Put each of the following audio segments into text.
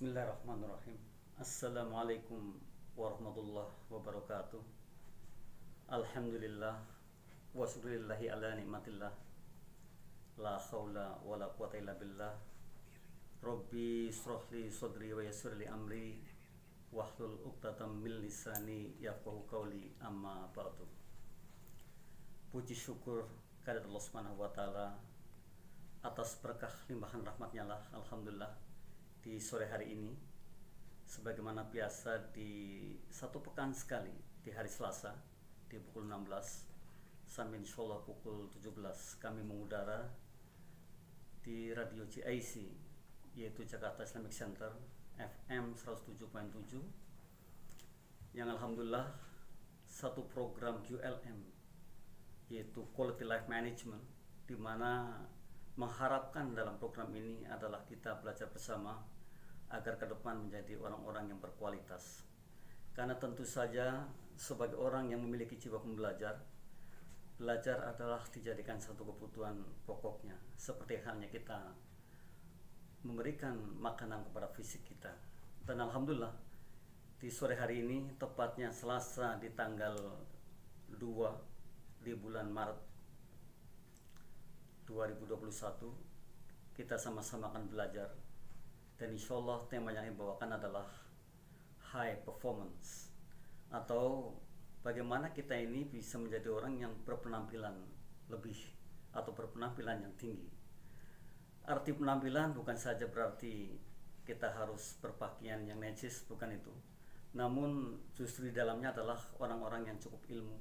Bismillahirrahmanirrahim. Assalamualaikum warahmatullahi wabarakatuh. Alhamdulillah wa syukrillahi ala nikmatillah. La haula wa la quwata illa billah. Rabbi shrahli sadri wa yassirli amri wahlul 'uqdatam min lisani yafqahu qawli, amma ba'du. Puji syukur kehadirat Allah Subhanahu wa taala atas berkah limpahan rahmatnya lah, alhamdulillah, di sore hari ini sebagaimana biasa di satu pekan sekali di hari Selasa di pukul 16 sampai insyaallah pukul 17 kami mengudara di radio GIC, yaitu Jakarta Islamic Center FM 107.7, yang alhamdulillah satu program QLM, yaitu Quality Life Management, di mana mengharapkan dalam program ini adalah kita belajar bersama agar ke depan menjadi orang-orang yang berkualitas. Karena tentu saja sebagai orang yang memiliki jiwa pembelajar, belajar adalah dijadikan satu kebutuhan pokoknya, seperti halnya kita memberikan makanan kepada fisik kita. Dan alhamdulillah di sore hari ini, tepatnya Selasa di tanggal 2 di bulan Maret 2021, kita sama-sama akan belajar, dan insyaallah tema yang dibawakan adalah high performance, atau bagaimana kita ini bisa menjadi orang yang berpenampilan lebih atau berpenampilan yang tinggi. Arti penampilan bukan saja berarti kita harus berpakaian yang necis, bukan itu. Namun justru di dalamnya adalah orang-orang yang cukup ilmu,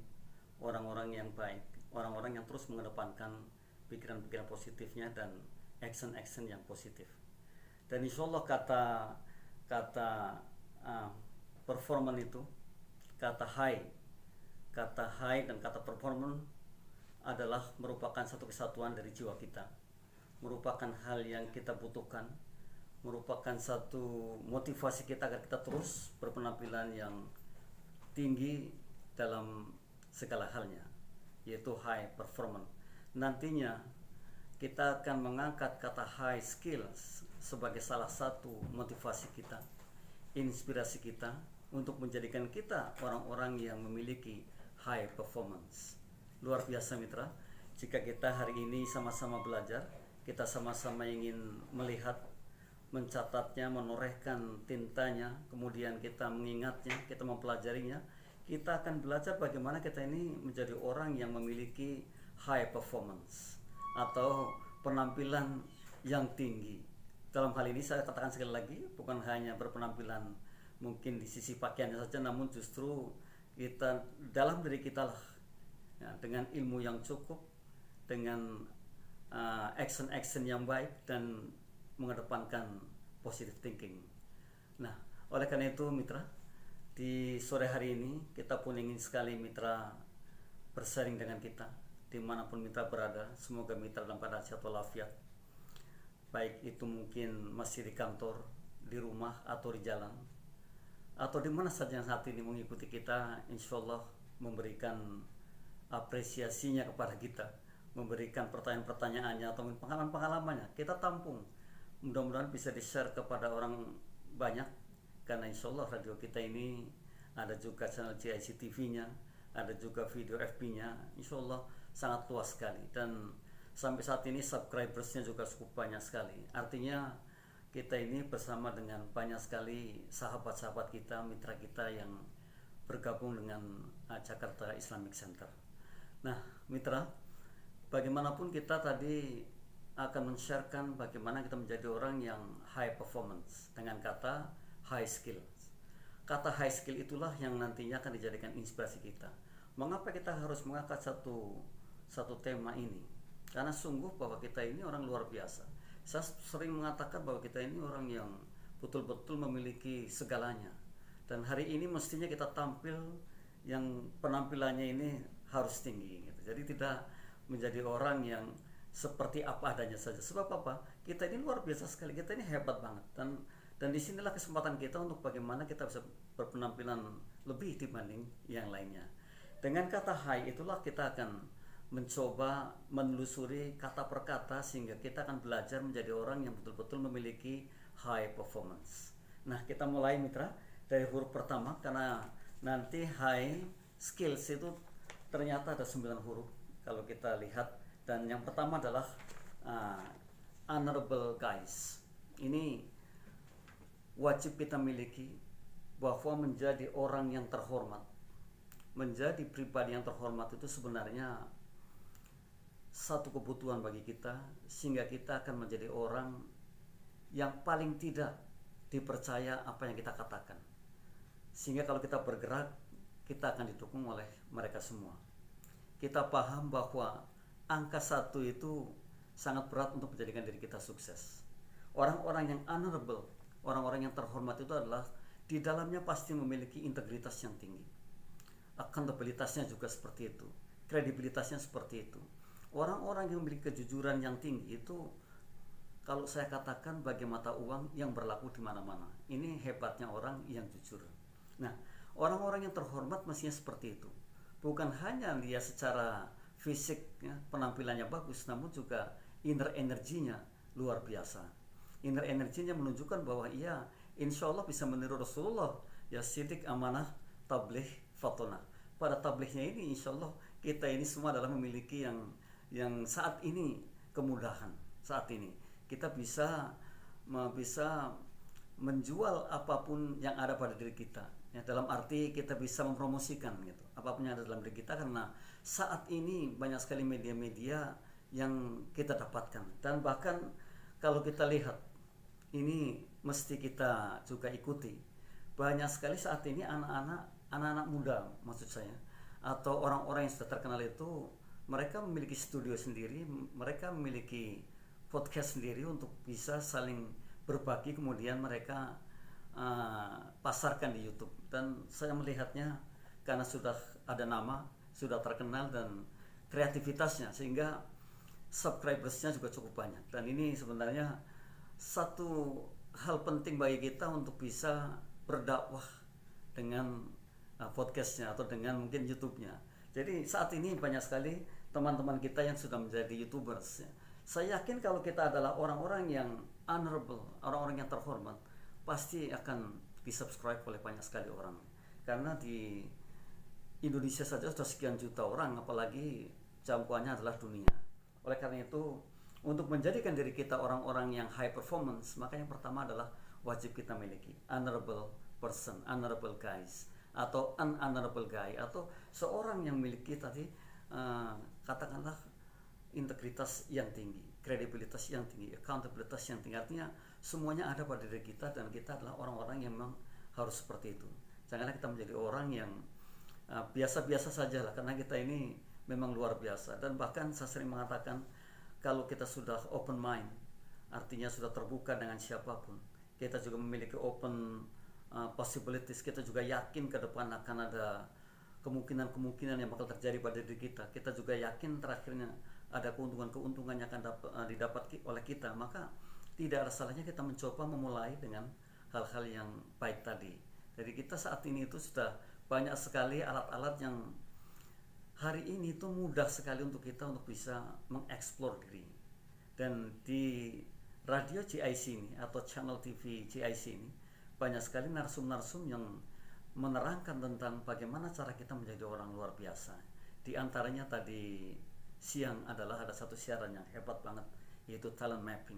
orang-orang yang baik, orang-orang yang terus mengedepankan pikiran-pikiran positifnya dan action-action yang positif. Dan insyaallah kata performance itu, kata high dan kata performance adalah merupakan satu kesatuan dari jiwa kita, merupakan hal yang kita butuhkan, merupakan satu motivasi kita agar kita terus berpenampilan yang tinggi dalam segala halnya, yaitu high performance. Nantinya kita akan mengangkat kata high skills sebagai salah satu motivasi kita, inspirasi kita untuk menjadikan kita orang-orang yang memiliki high performance. Luar biasa mitra, jika kita hari ini sama-sama belajar, kita sama-sama ingin melihat, mencatatnya, menorehkan tintanya, kemudian kita mengingatnya, kita mempelajarinya, kita akan belajar bagaimana kita ini menjadi orang yang memiliki high performance atau penampilan yang tinggi. Dalam hal ini saya katakan sekali lagi, bukan hanya berpenampilan mungkin di sisi pakaiannya saja, namun justru kita dalam diri kita lah, ya, dengan ilmu yang cukup, dengan action-action yang baik, dan mengedepankan positive thinking. Nah, oleh karena itu mitra, di sore hari ini kita pun ingin sekali mitra bersharing dengan kita dimanapun mitra berada. Semoga mitra dalam keadaan sehat walafiat, baik itu mungkin masih di kantor, di rumah, atau di jalan, atau di mana saja yang saat ini mengikuti kita. Insyaallah memberikan apresiasinya kepada kita, memberikan pertanyaan-pertanyaannya atau pengalaman-pengalamannya, kita tampung, mudah-mudahan bisa di-share kepada orang banyak. Karena insyaallah radio kita ini ada juga channel GIC TV-nya, ada juga video FB-nya, insyaallah sangat luas sekali, dan sampai saat ini subscribersnya juga cukup banyak sekali. Artinya kita ini bersama dengan banyak sekali sahabat-sahabat kita, mitra kita yang bergabung dengan Jakarta Islamic Center. Nah mitra, bagaimanapun kita tadi akan men-sharekan bagaimana kita menjadi orang yang high performance dengan kata high skill. Kata high skill itulah yang nantinya akan dijadikan inspirasi kita. Mengapa kita harus mengangkat satu tema ini? Karena sungguh bahwa kita ini orang luar biasa. Saya sering mengatakan bahwa kita ini orang yang betul-betul memiliki segalanya, dan hari ini mestinya kita tampil yang penampilannya ini harus tinggi gitu. Jadi tidak menjadi orang yang seperti apa adanya saja. Sebab apa? Kita ini luar biasa sekali, kita ini hebat banget, dan disinilah kesempatan kita untuk bagaimana kita bisa berpenampilan lebih dibanding yang lainnya. Dengan kata high itulah kita akan mencoba menelusuri kata per kata, sehingga kita akan belajar menjadi orang yang betul-betul memiliki high performance. Nah, kita mulai mitra dari huruf pertama, karena nanti high skills itu ternyata ada 9 huruf kalau kita lihat. Dan yang pertama adalah honorable guys. Ini wajib kita miliki, bahwa menjadi orang yang terhormat, menjadi pribadi yang terhormat itu sebenarnya satu kebutuhan bagi kita, sehingga kita akan menjadi orang yang paling tidak dipercaya apa yang kita katakan, sehingga kalau kita bergerak kita akan didukung oleh mereka semua. Kita paham bahwa angka 1 itu sangat berat untuk menjadikan diri kita sukses. Orang-orang yang honorable, orang-orang yang terhormat itu adalah di dalamnya pasti memiliki integritas yang tinggi, akuntabilitasnya juga seperti itu, kredibilitasnya seperti itu. Orang-orang yang memiliki kejujuran yang tinggi itu, kalau saya katakan bagai mata uang yang berlaku di mana-mana. Ini hebatnya orang yang jujur. Nah, orang-orang yang terhormat mestinya seperti itu. Bukan hanya dia secara fisik ya, penampilannya bagus, namun juga inner energinya luar biasa. Inner energinya menunjukkan bahwa ia insya Allah bisa meniru Rasulullah, ya sidik, amanah, tabligh, fatonah. Pada tablighnya ini insya Allah kita ini semua adalah memiliki yang saat ini kemudahan. Saat ini kita bisa menjual apapun yang ada pada diri kita, ya, dalam arti kita bisa mempromosikan gitu apapun yang ada dalam diri kita, karena saat ini banyak sekali media-media yang kita dapatkan. Dan bahkan kalau kita lihat, ini mesti kita juga ikuti, banyak sekali saat ini anak-anak muda maksud saya, atau orang-orang yang sudah terkenal itu, mereka memiliki studio sendiri, mereka memiliki podcast sendiri untuk bisa saling berbagi, kemudian mereka pasarkan di YouTube. Dan saya melihatnya karena sudah ada nama, sudah terkenal, dan kreativitasnya, sehingga subscribersnya juga cukup banyak. Dan ini sebenarnya satu hal penting bagi kita untuk bisa berdakwah dengan podcastnya atau dengan mungkin YouTube-nya. Jadi saat ini banyak sekali teman-teman kita yang sudah menjadi YouTubers ya. Saya yakin kalau kita adalah orang-orang yang honorable, orang-orang yang terhormat, pasti akan di-subscribe oleh banyak sekali orang. Karena di Indonesia saja sudah sekian juta orang, apalagi jangkauannya adalah dunia. Oleh karena itu, untuk menjadikan diri kita orang-orang yang high performance, maka yang pertama adalah wajib kita miliki honorable person, honorable guys, atau an honorable guy, atau seorang yang memiliki tadi katakanlah integritas yang tinggi, kredibilitas yang tinggi, akuntabilitas yang tinggi. Artinya semuanya ada pada diri kita, dan kita adalah orang-orang yang memang harus seperti itu. Janganlah kita menjadi orang yang biasa-biasa saja lah, karena kita ini memang luar biasa. Dan bahkan saya sering mengatakan, kalau kita sudah open mind, artinya sudah terbuka dengan siapapun, kita juga memiliki open possibilities, kita juga yakin ke depan akan ada kemungkinan-kemungkinan yang bakal terjadi pada diri kita. Kita juga yakin terakhirnya ada keuntungan-keuntungan yang akan didapat oleh kita. Maka tidak ada salahnya kita mencoba memulai dengan hal-hal yang baik tadi. Jadi kita saat ini itu sudah banyak sekali alat-alat yang hari ini itu mudah sekali untuk kita untuk bisa mengeksplor diri. Dan di radio GIC ini atau channel TV GIC ini banyak sekali narsum-narsum yang menerangkan tentang bagaimana cara kita menjadi orang luar biasa. Di antaranya tadi siang adalah ada satu siaran yang hebat banget, yaitu talent mapping,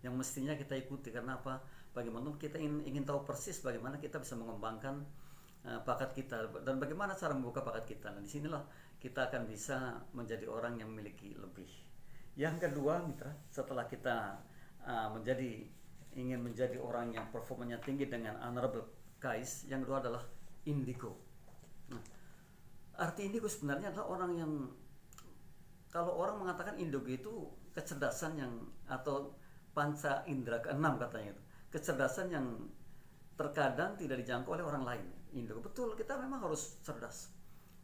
yang mestinya kita ikuti. Karena apa? Bagaimana kita ingin tahu persis bagaimana kita bisa mengembangkan bakat kita, dan bagaimana cara membuka bakat kita. Dan disinilah kita akan bisa menjadi orang yang memiliki lebih. Yang kedua mitra, setelah kita ingin menjadi orang yang performanya tinggi dengan honorable guys, yang kedua adalah indigo. Nah, arti indigo sebenarnya adalah orang yang, kalau orang mengatakan indigo itu kecerdasan yang, atau panca indera keenam katanya itu, kecerdasan yang terkadang tidak dijangkau oleh orang lain. Indigo, betul, kita memang harus cerdas.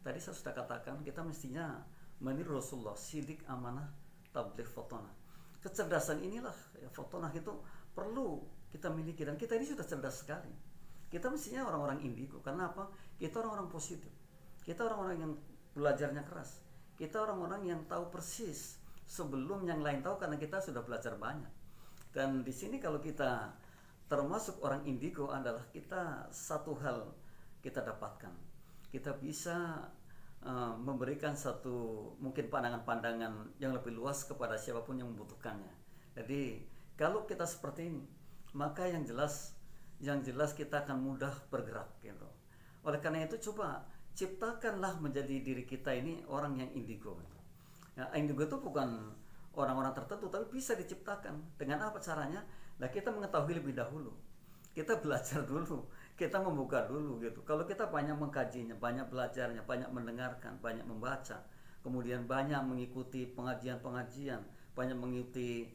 Tadi saya sudah katakan, kita mestinya meniru Rasulullah, sidik, amanah, tabligh, fatonah. Kecerdasan inilah ya, fatonah itu perlu kita miliki, dan kita ini sudah cerdas sekali. Kita mestinya orang-orang indigo. Karena apa? Kita orang-orang positif, kita orang-orang yang belajarnya keras, kita orang-orang yang tahu persis sebelum yang lain tahu, karena kita sudah belajar banyak. Dan di sini kalau kita termasuk orang indigo adalah kita satu hal kita dapatkan. Kita bisa memberikan satu mungkin pandangan-pandangan yang lebih luas kepada siapapun yang membutuhkannya. Jadi kalau kita seperti ini, maka yang jelas kita akan mudah bergerak gitu. Oleh karena itu coba ciptakanlah menjadi diri kita ini orang yang indigo. Ya, indigo itu bukan orang-orang tertentu, tapi bisa diciptakan. Dengan apa caranya? Nah, kita mengetahui lebih dahulu, kita belajar dulu, kita membuka dulu gitu. Kalau kita banyak mengkajinya, banyak belajarnya, banyak mendengarkan, banyak membaca, kemudian banyak mengikuti pengajian-pengajian, banyak mengikuti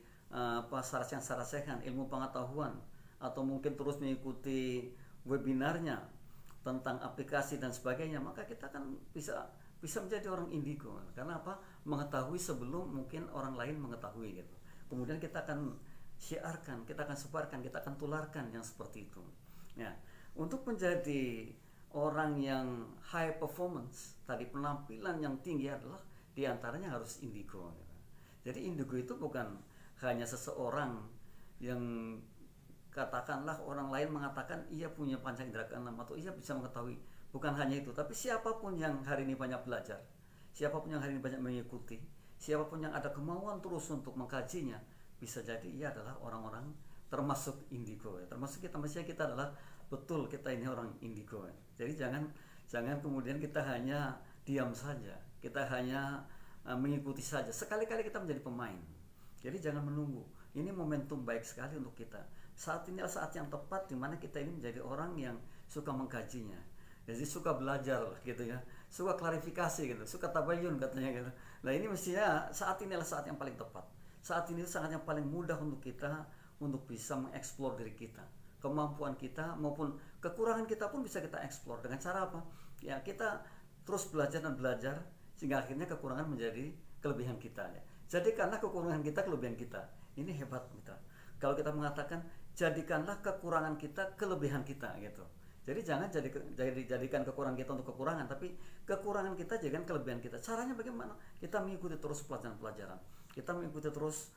sarang-sarang ilmu pengetahuan, atau mungkin terus mengikuti webinarnya tentang aplikasi dan sebagainya, maka kita kan bisa menjadi orang indigo. Karena apa? Mengetahui sebelum mungkin orang lain mengetahui gitu. Kemudian kita akan syiarkan, kita akan sebarkan, kita akan tularkan yang seperti itu. Ya, untuk menjadi orang yang high performance, tadi penampilan yang tinggi adalah diantaranya harus indigo. Gitu. Jadi indigo itu bukan hanya seseorang yang katakanlah orang lain mengatakan ia punya panca indera keenam atau ia bisa mengetahui. Bukan hanya itu, tapi siapapun yang hari ini banyak belajar, siapapun yang hari ini banyak mengikuti, siapapun yang ada kemauan terus untuk mengkajinya, bisa jadi ia adalah orang-orang termasuk indigo. Ya. Termasuk kita, maksudnya kita adalah betul kita ini orang indigo. Ya. Jadi jangan kemudian kita hanya diam saja, kita hanya mengikuti saja. Sekali-kali kita menjadi pemain. Jadi jangan menunggu. Ini momentum baik sekali untuk kita. Saat ini adalah saat yang tepat di mana kita ini menjadi orang yang suka mengkajinya. Jadi suka belajar gitu ya, suka klarifikasi gitu, suka tabayun katanya gitu. Nah ini mestinya saat ini adalah saat yang paling tepat. Saat ini saat yang paling mudah untuk kita untuk bisa mengeksplor diri kita, kemampuan kita maupun kekurangan kita pun bisa kita eksplor. Dengan cara apa? Ya kita terus belajar dan belajar sehingga akhirnya kekurangan menjadi kelebihan kita. Ya. Jadikanlah kekurangan kita kelebihan kita. Ini hebat kita. Kalau kita mengatakan jadikanlah kekurangan kita kelebihan kita gitu. Jadi jangan jadikan kekurangan kita untuk kekurangan, tapi kekurangan kita jadikan kelebihan kita. Caranya bagaimana? Kita mengikuti terus pelajaran-pelajaran. Kita mengikuti terus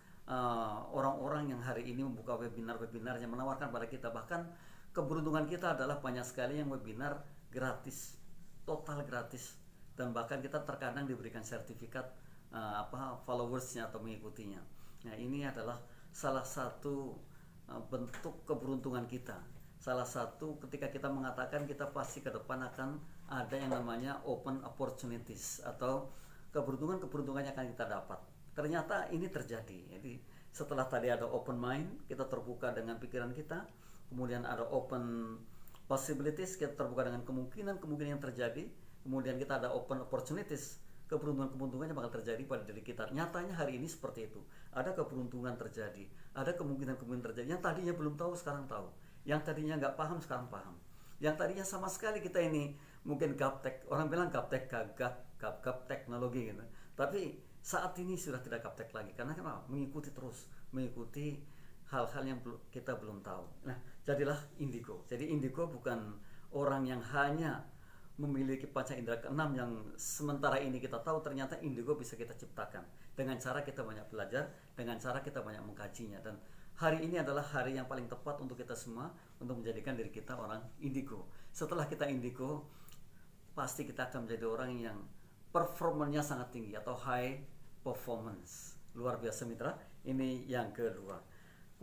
orang-orang yang hari ini membuka webinar-webinar yang menawarkan pada kita. Bahkan keberuntungan kita adalah banyak sekali yang webinar gratis, total gratis, dan bahkan kita terkadang diberikan sertifikat followersnya atau mengikutinya. Nah ini adalah salah satu bentuk keberuntungan kita. Salah satu ketika kita mengatakan kita pasti ke depan akan ada yang namanya open opportunities atau keberuntungan-keberuntungan yang akan kita dapat. Ternyata ini terjadi. Jadi setelah tadi ada open mind, kita terbuka dengan pikiran kita, kemudian ada open possibilities, kita terbuka dengan kemungkinan-kemungkinan yang terjadi, kemudian kita ada open opportunities, keberuntungan-keberuntungan yang bakal terjadi pada diri kita. Nyatanya hari ini seperti itu. Ada keberuntungan terjadi, ada kemungkinan-kemungkinan terjadi. Yang tadinya belum tahu sekarang tahu. Yang tadinya nggak paham sekarang paham. Yang tadinya sama sekali kita ini mungkin gaptek, orang bilang gaptek gap teknologi gitu. Tapi saat ini sudah tidak gaptek lagi. Karena kenapa? Mengikuti terus, mengikuti hal-hal yang kita belum tahu. Nah, jadilah indigo. Jadi indigo bukan orang yang hanya memiliki panca indera keenam yang sementara ini kita tahu, ternyata indigo bisa kita ciptakan dengan cara kita banyak belajar, dengan cara kita banyak mengkajinya. Dan hari ini adalah hari yang paling tepat untuk kita semua untuk menjadikan diri kita orang indigo. Setelah kita indigo, pasti kita akan menjadi orang yang performanya sangat tinggi atau high performance. Luar biasa mitra. Ini yang kedua.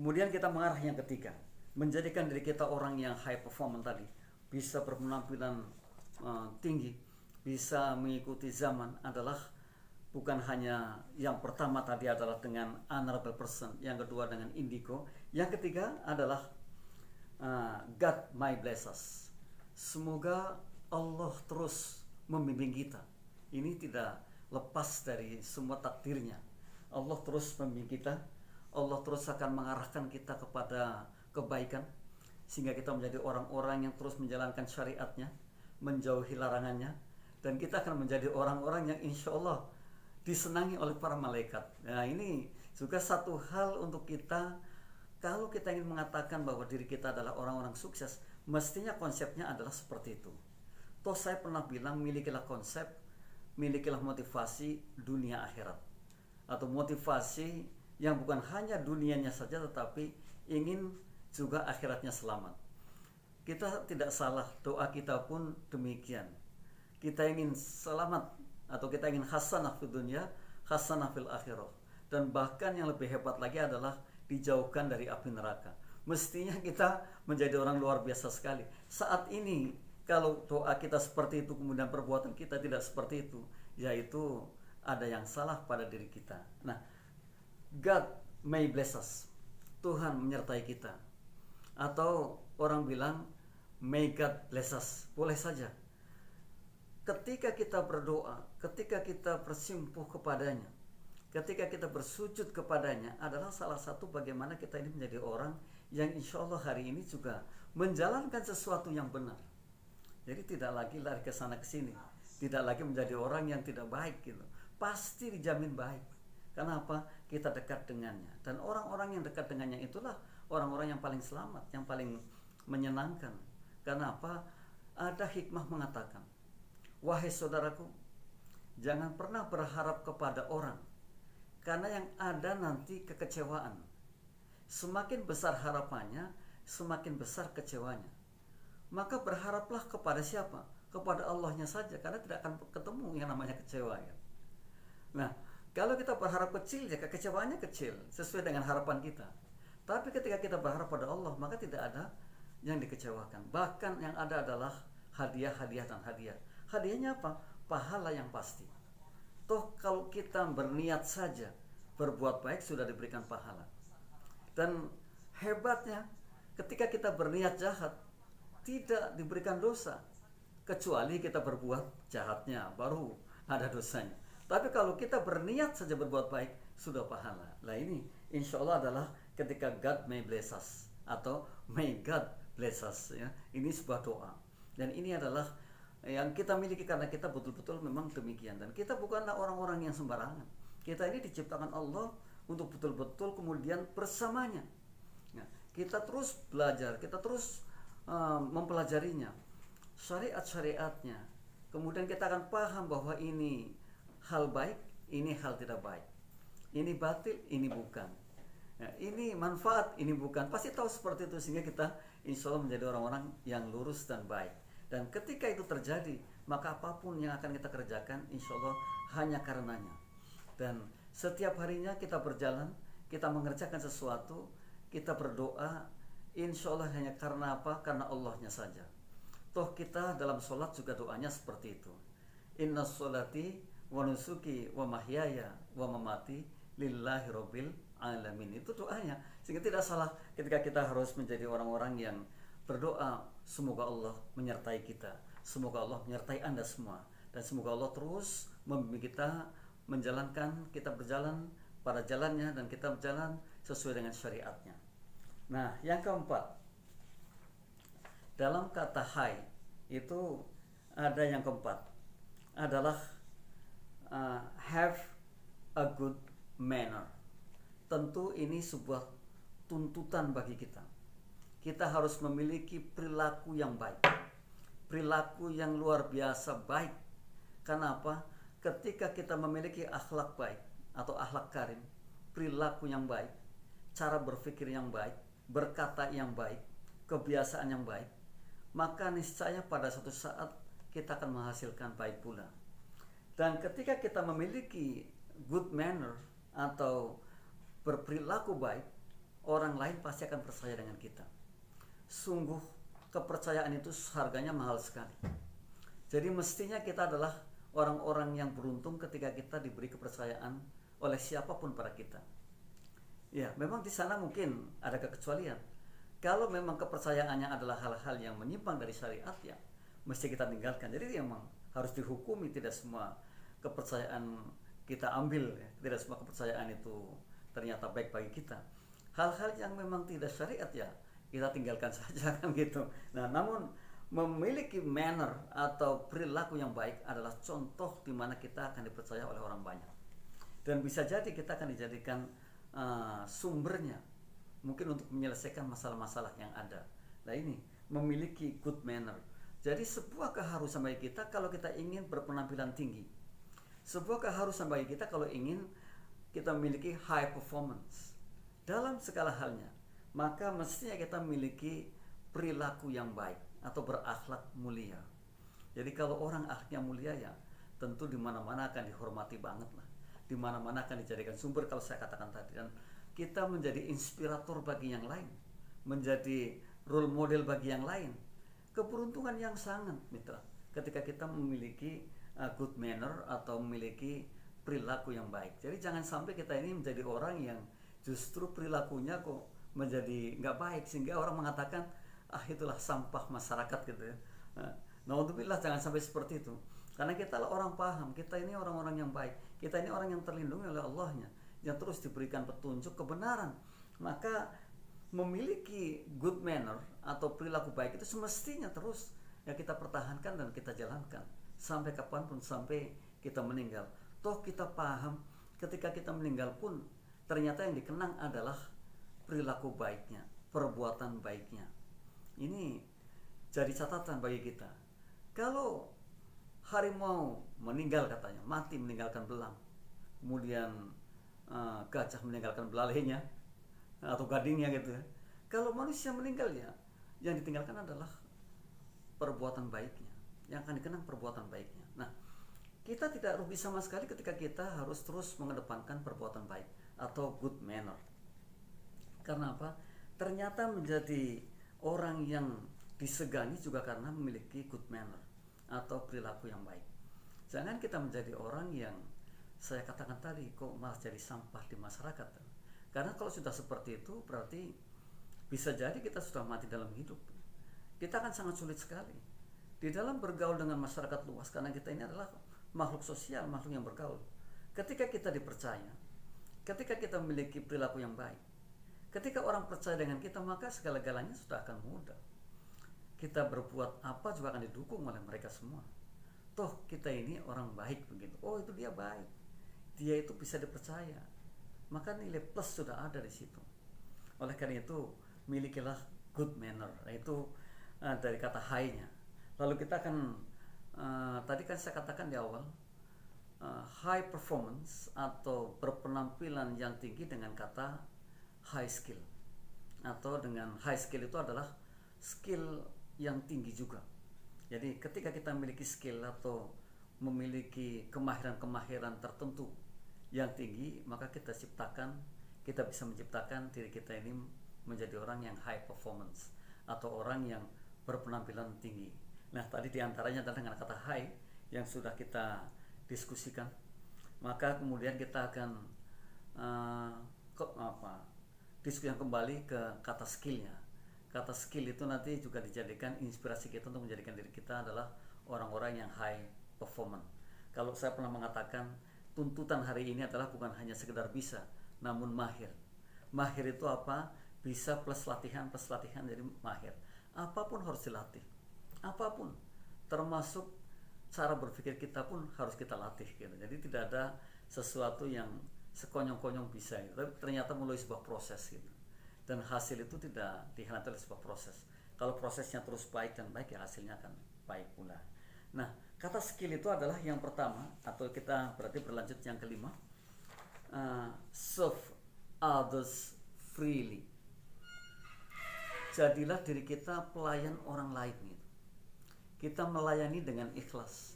Kemudian kita mengarah yang ketiga, menjadikan diri kita orang yang high performance tadi, bisa berpenampilan tinggi, bisa mengikuti zaman adalah bukan hanya yang pertama tadi adalah dengan honorable person, yang kedua dengan indigo, yang ketiga adalah God my bless us. Semoga Allah terus membimbing kita. Ini tidak lepas dari semua takdirnya. Allah terus membimbing kita. Allah terus akan mengarahkan kita kepada kebaikan sehingga kita menjadi orang-orang yang terus menjalankan syariatnya, menjauhi larangannya, dan kita akan menjadi orang-orang yang insya Allah disenangi oleh para malaikat. Nah ini juga satu hal untuk kita. Kalau kita ingin mengatakan bahwa diri kita adalah orang-orang sukses, mestinya konsepnya adalah seperti itu. Toh saya pernah bilang, milikilah konsep, milikilah motivasi dunia akhirat, atau motivasi yang bukan hanya dunianya saja tetapi ingin juga akhiratnya selamat. Kita tidak salah, doa kita pun demikian. Kita ingin selamat atau kita ingin hasanah fid dunya, hasanah fil akhirah. Dan bahkan yang lebih hebat lagi adalah dijauhkan dari api neraka. Mestinya kita menjadi orang luar biasa sekali. Saat ini kalau doa kita seperti itu kemudian perbuatan kita tidak seperti itu, yaitu ada yang salah pada diri kita. Nah, God may bless us. Tuhan menyertai kita. Atau orang bilang may God bless us. Boleh saja. Ketika kita berdoa, ketika kita bersimpuh kepadanya, ketika kita bersujud kepadanya adalah salah satu bagaimana kita ini menjadi orang yang insya Allah hari ini juga menjalankan sesuatu yang benar. Jadi tidak lagi lari ke sana ke sini, tidak lagi menjadi orang yang tidak baik gitu. Pasti dijamin baik. Kenapa? Kita dekat dengannya. Dan orang-orang yang dekat dengannya itulah orang-orang yang paling selamat, yang paling menyenangkan. Kenapa? Ada hikmah mengatakan, wahai saudaraku, jangan pernah berharap kepada orang, karena yang ada nanti kekecewaan. Semakin besar harapannya, semakin besar kecewanya. Maka berharaplah kepada siapa? Kepada Allahnya saja, karena tidak akan ketemu yang namanya kecewa ya. Nah, kalau kita berharap kecil, ya kekecewaannya kecil sesuai dengan harapan kita. Tapi ketika kita berharap pada Allah, maka tidak ada yang dikecewakan. Bahkan yang ada adalah hadiah-hadiah dan hadiah. Hadiahnya apa? Pahala yang pasti. Toh kalau kita berniat saja berbuat baik sudah diberikan pahala. Dan hebatnya ketika kita berniat jahat tidak diberikan dosa, kecuali kita berbuat jahatnya baru ada dosanya. Tapi kalau kita berniat saja berbuat baik sudah pahala. Nah ini insya Allah adalah ketika God may bless us atau may God bless us ya. Ini sebuah doa. Dan ini adalah yang kita miliki karena kita betul-betul memang demikian. Dan kita bukanlah orang-orang yang sembarangan. Kita ini diciptakan Allah untuk betul-betul kemudian bersamanya. Nah, kita terus belajar, kita terus mempelajarinya, syariat-syariatnya. Kemudian kita akan paham bahwa ini hal baik, ini hal tidak baik. Ini batil, ini bukan. Nah, ini manfaat, ini bukan. Pasti tahu seperti itu sehingga kita insya Allah menjadi orang-orang yang lurus dan baik. Dan ketika itu terjadi, maka apapun yang akan kita kerjakan insya Allah hanya karenanya. Dan setiap harinya kita berjalan, kita mengerjakan sesuatu, kita berdoa, insya Allah hanya karena apa? Karena Allahnya saja. Toh kita dalam sholat juga doanya seperti itu. Inna sholati wa nusuki wa mahyaya wa mamati lillahi rabbil alamin. Itu doanya. Sehingga tidak salah ketika kita harus menjadi orang-orang yang berdoa, semoga Allah menyertai kita, semoga Allah menyertai Anda semua, dan semoga Allah terus membimbing kita menjalankan, kita berjalan pada jalannya dan kita berjalan sesuai dengan syariatnya. Nah, yang keempat, dalam kata hai itu ada yang keempat adalah have a good manner. Tentu ini sebuah tuntutan bagi kita. Kita harus memiliki perilaku yang baik, perilaku yang luar biasa baik. Kenapa? Ketika kita memiliki akhlak baik atau akhlak karim, perilaku yang baik, cara berpikir yang baik, berkata yang baik, kebiasaan yang baik, maka niscaya pada suatu saat kita akan menghasilkan baik pula. Dan ketika kita memiliki good manner atau berperilaku baik, orang lain pasti akan percaya dengan kita. Sungguh kepercayaan itu harganya mahal sekali. Jadi mestinya kita adalah orang-orang yang beruntung ketika kita diberi kepercayaan oleh siapapun pada kita. Ya, memang di sana mungkin ada kekecualian. Kalau memang kepercayaannya adalah hal-hal yang menyimpang dari syariat, ya mesti kita tinggalkan. Jadi memang harus dihukumi, tidak semua kepercayaan kita ambil ya. Tidak semua kepercayaan itu ternyata baik bagi kita. Hal-hal yang memang tidak syariat ya kita tinggalkan saja kan gitu. Nah, namun memiliki manner atau perilaku yang baik adalah contoh di mana kita akan dipercaya oleh orang banyak. Dan bisa jadi kita akan dijadikan sumbernya mungkin untuk menyelesaikan masalah-masalah yang ada. Nah, ini memiliki good manner. Jadi sebuah keharusan bagi kita kalau kita ingin berpenampilan tinggi. Sebuah keharusan bagi kita kalau ingin kita memiliki high performance dalam segala halnya, maka mestinya kita memiliki perilaku yang baik atau berakhlak mulia. Jadi kalau orang akhlaknya mulia ya tentu di mana-mana akan dihormati banget lah. Di mana-mana akan dijadikan sumber kalau saya katakan tadi, dan kita menjadi inspirator bagi yang lain, menjadi role model bagi yang lain. Keberuntungan yang sangat, mitra, ketika kita memiliki good manner atau memiliki perilaku yang baik. Jadi jangan sampai kita ini menjadi orang yang justru perilakunya kok menjadi nggak baik sehingga orang mengatakan itulah sampah masyarakat gitu ya. Naudzubillah, jangan sampai seperti itu. Karena kita orang paham, kita ini orang-orang yang baik, kita ini orang yang terlindungi oleh Allahnya, yang terus diberikan petunjuk kebenaran. Maka memiliki good manner atau perilaku baik itu semestinya terus ya kita pertahankan dan kita jalankan sampai kapanpun, sampai kita meninggal. Toh kita paham ketika kita meninggal pun ternyata yang dikenang adalah perilaku baiknya, perbuatan baiknya. Ini jadi catatan bagi kita. Kalau harimau meninggal katanya, mati meninggalkan belang, kemudian gajah meninggalkan belalainya atau gadingnya gitu ya. Kalau manusia meninggal ya, yang ditinggalkan adalah perbuatan baiknya, yang akan dikenang perbuatan baiknya. Nah, kita tidak rugi sama sekali ketika kita harus terus mengedepankan perbuatan baik atau good manner. Karena apa? Ternyata menjadi orang yang disegani juga karena memiliki good manner atau perilaku yang baik. Jangan kita menjadi orang yang saya katakan tadi kok malah jadi sampah di masyarakat. Karena kalau sudah seperti itu berarti bisa jadi kita sudah mati dalam hidup. Kita akan sangat sulit sekali di dalam bergaul dengan masyarakat luas, karena kita ini adalah makhluk sosial, makhluk yang bergaul. Ketika kita dipercaya, ketika kita memiliki perilaku yang baik, ketika orang percaya dengan kita, maka segala-galanya sudah akan mudah. Kita berbuat apa juga akan didukung oleh mereka semua. Toh kita ini orang baik begitu. Oh, itu dia baik, dia itu bisa dipercaya, maka nilai plus sudah ada di situ. Oleh karena itu milikilah good manner, yaitu dari kata high-nya. Lalu kita akan tadi kan saya katakan di awal, high performance atau berpenampilan yang tinggi dengan kata high skill, atau dengan high skill itu adalah skill yang tinggi juga. Jadi ketika kita memiliki skill atau memiliki kemahiran-kemahiran tertentu yang tinggi, maka kita bisa menciptakan diri kita ini menjadi orang yang high performance atau orang yang berpenampilan tinggi. Nah, tadi diantaranya adalah dengan kata high yang sudah kita diskusikan. Maka kemudian kita akan diskusikan kembali ke kata skillnya. Kata skill itu nanti juga dijadikan inspirasi kita untuk menjadikan diri kita adalah orang-orang yang high performance. Kalau saya pernah mengatakan, tuntutan hari ini adalah bukan hanya sekedar bisa, namun mahir. Mahir itu apa? Bisa plus latihan jadi mahir. Apapun harus dilatih, apapun, termasuk cara berpikir kita pun harus kita latih gitu. Jadi tidak ada sesuatu yang sekonyong-konyong bisa gitu. Tapi ternyata melalui sebuah proses gitu. Dan hasil itu tidak dihianati oleh sebuah proses. Kalau prosesnya terus baik dan baik, ya hasilnya akan baik pula. Nah, kata skill itu adalah yang pertama, atau kita berarti berlanjut yang kelima, serve others freely. Jadilah diri kita pelayan orang lain gitu. Kita melayani dengan ikhlas.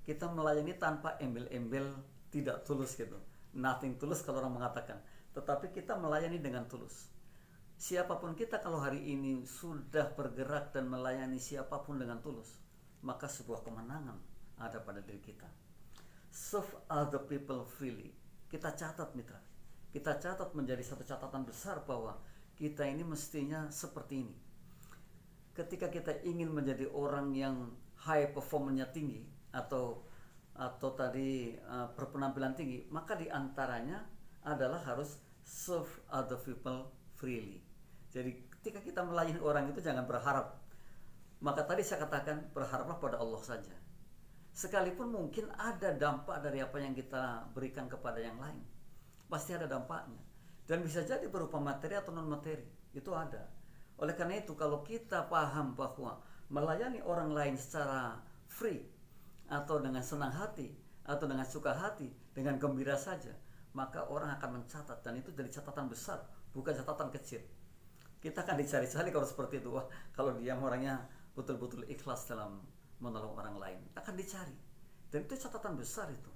Kita melayani tanpa embel-embel, tidak tulus gitu. Nothing tulus kalau orang mengatakan. Tetapi kita melayani dengan tulus. Siapapun kita kalau hari ini sudah bergerak dan melayani siapapun dengan tulus, maka sebuah kemenangan ada pada diri kita. Serve other people freely. Kita catat mitra. Kita catat menjadi satu catatan besar bahwa kita ini mestinya seperti ini. Ketika kita ingin menjadi orang yang high performance-nya tinggi atau tadi berpenampilan tinggi, maka diantaranya adalah harus serve other people freely. Jadi ketika kita melayani orang itu jangan berharap. Maka tadi saya katakan berharaplah pada Allah saja. Sekalipun mungkin ada dampak dari apa yang kita berikan kepada yang lain, pasti ada dampaknya. Dan bisa jadi berupa materi atau non materi, itu ada. Oleh karena itu kalau kita paham bahwa melayani orang lain secara free atau dengan senang hati atau dengan suka hati, dengan gembira saja, maka orang akan mencatat, dan itu jadi catatan besar, bukan catatan kecil. Kita akan dicari-cari kalau seperti itu. Wah, kalau dia orangnya betul-betul ikhlas dalam menolong orang lain, akan dicari. Dan itu catatan besar itu.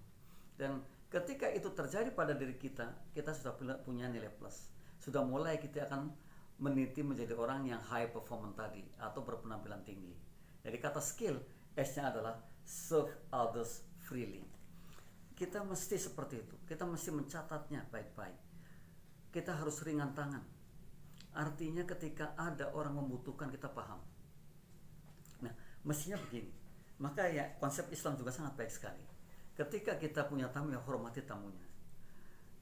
Dan ketika itu terjadi pada diri kita, kita sudah punya nilai plus. Sudah mulai kita akan meniti menjadi orang yang high performance tadi atau berpenampilan tinggi. Jadi kata skill, S-nya adalah serve others freely. Kita mesti seperti itu. Kita mesti mencatatnya baik-baik. Kita harus ringan tangan. Artinya ketika ada orang membutuhkan, kita paham. Nah, mestinya begini. Maka ya konsep Islam juga sangat baik sekali. Ketika kita punya tamu, ya hormati tamunya.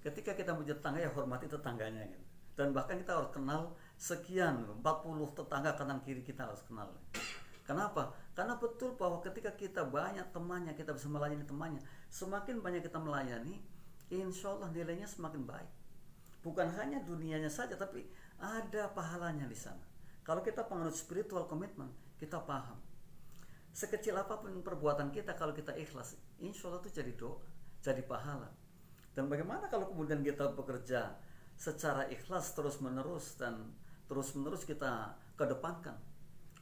Ketika kita punya tetangga, ya hormati tetangganya gitu. Dan bahkan kita harus kenal sekian 40 tetangga kanan kiri, kita harus kenal. Kenapa? Karena betul bahwa ketika kita banyak temannya, kita bisa melayani temannya. Semakin banyak kita melayani, insya Allah nilainya semakin baik. Bukan hanya dunianya saja, tapi ada pahalanya di sana. Kalau kita penganut spiritual commitment, kita paham. Sekecil apapun perbuatan kita, kalau kita ikhlas, insya Allah itu jadi doa, jadi pahala. Dan bagaimana kalau kemudian kita bekerja secara ikhlas terus-menerus dan terus-menerus kita kedepankan?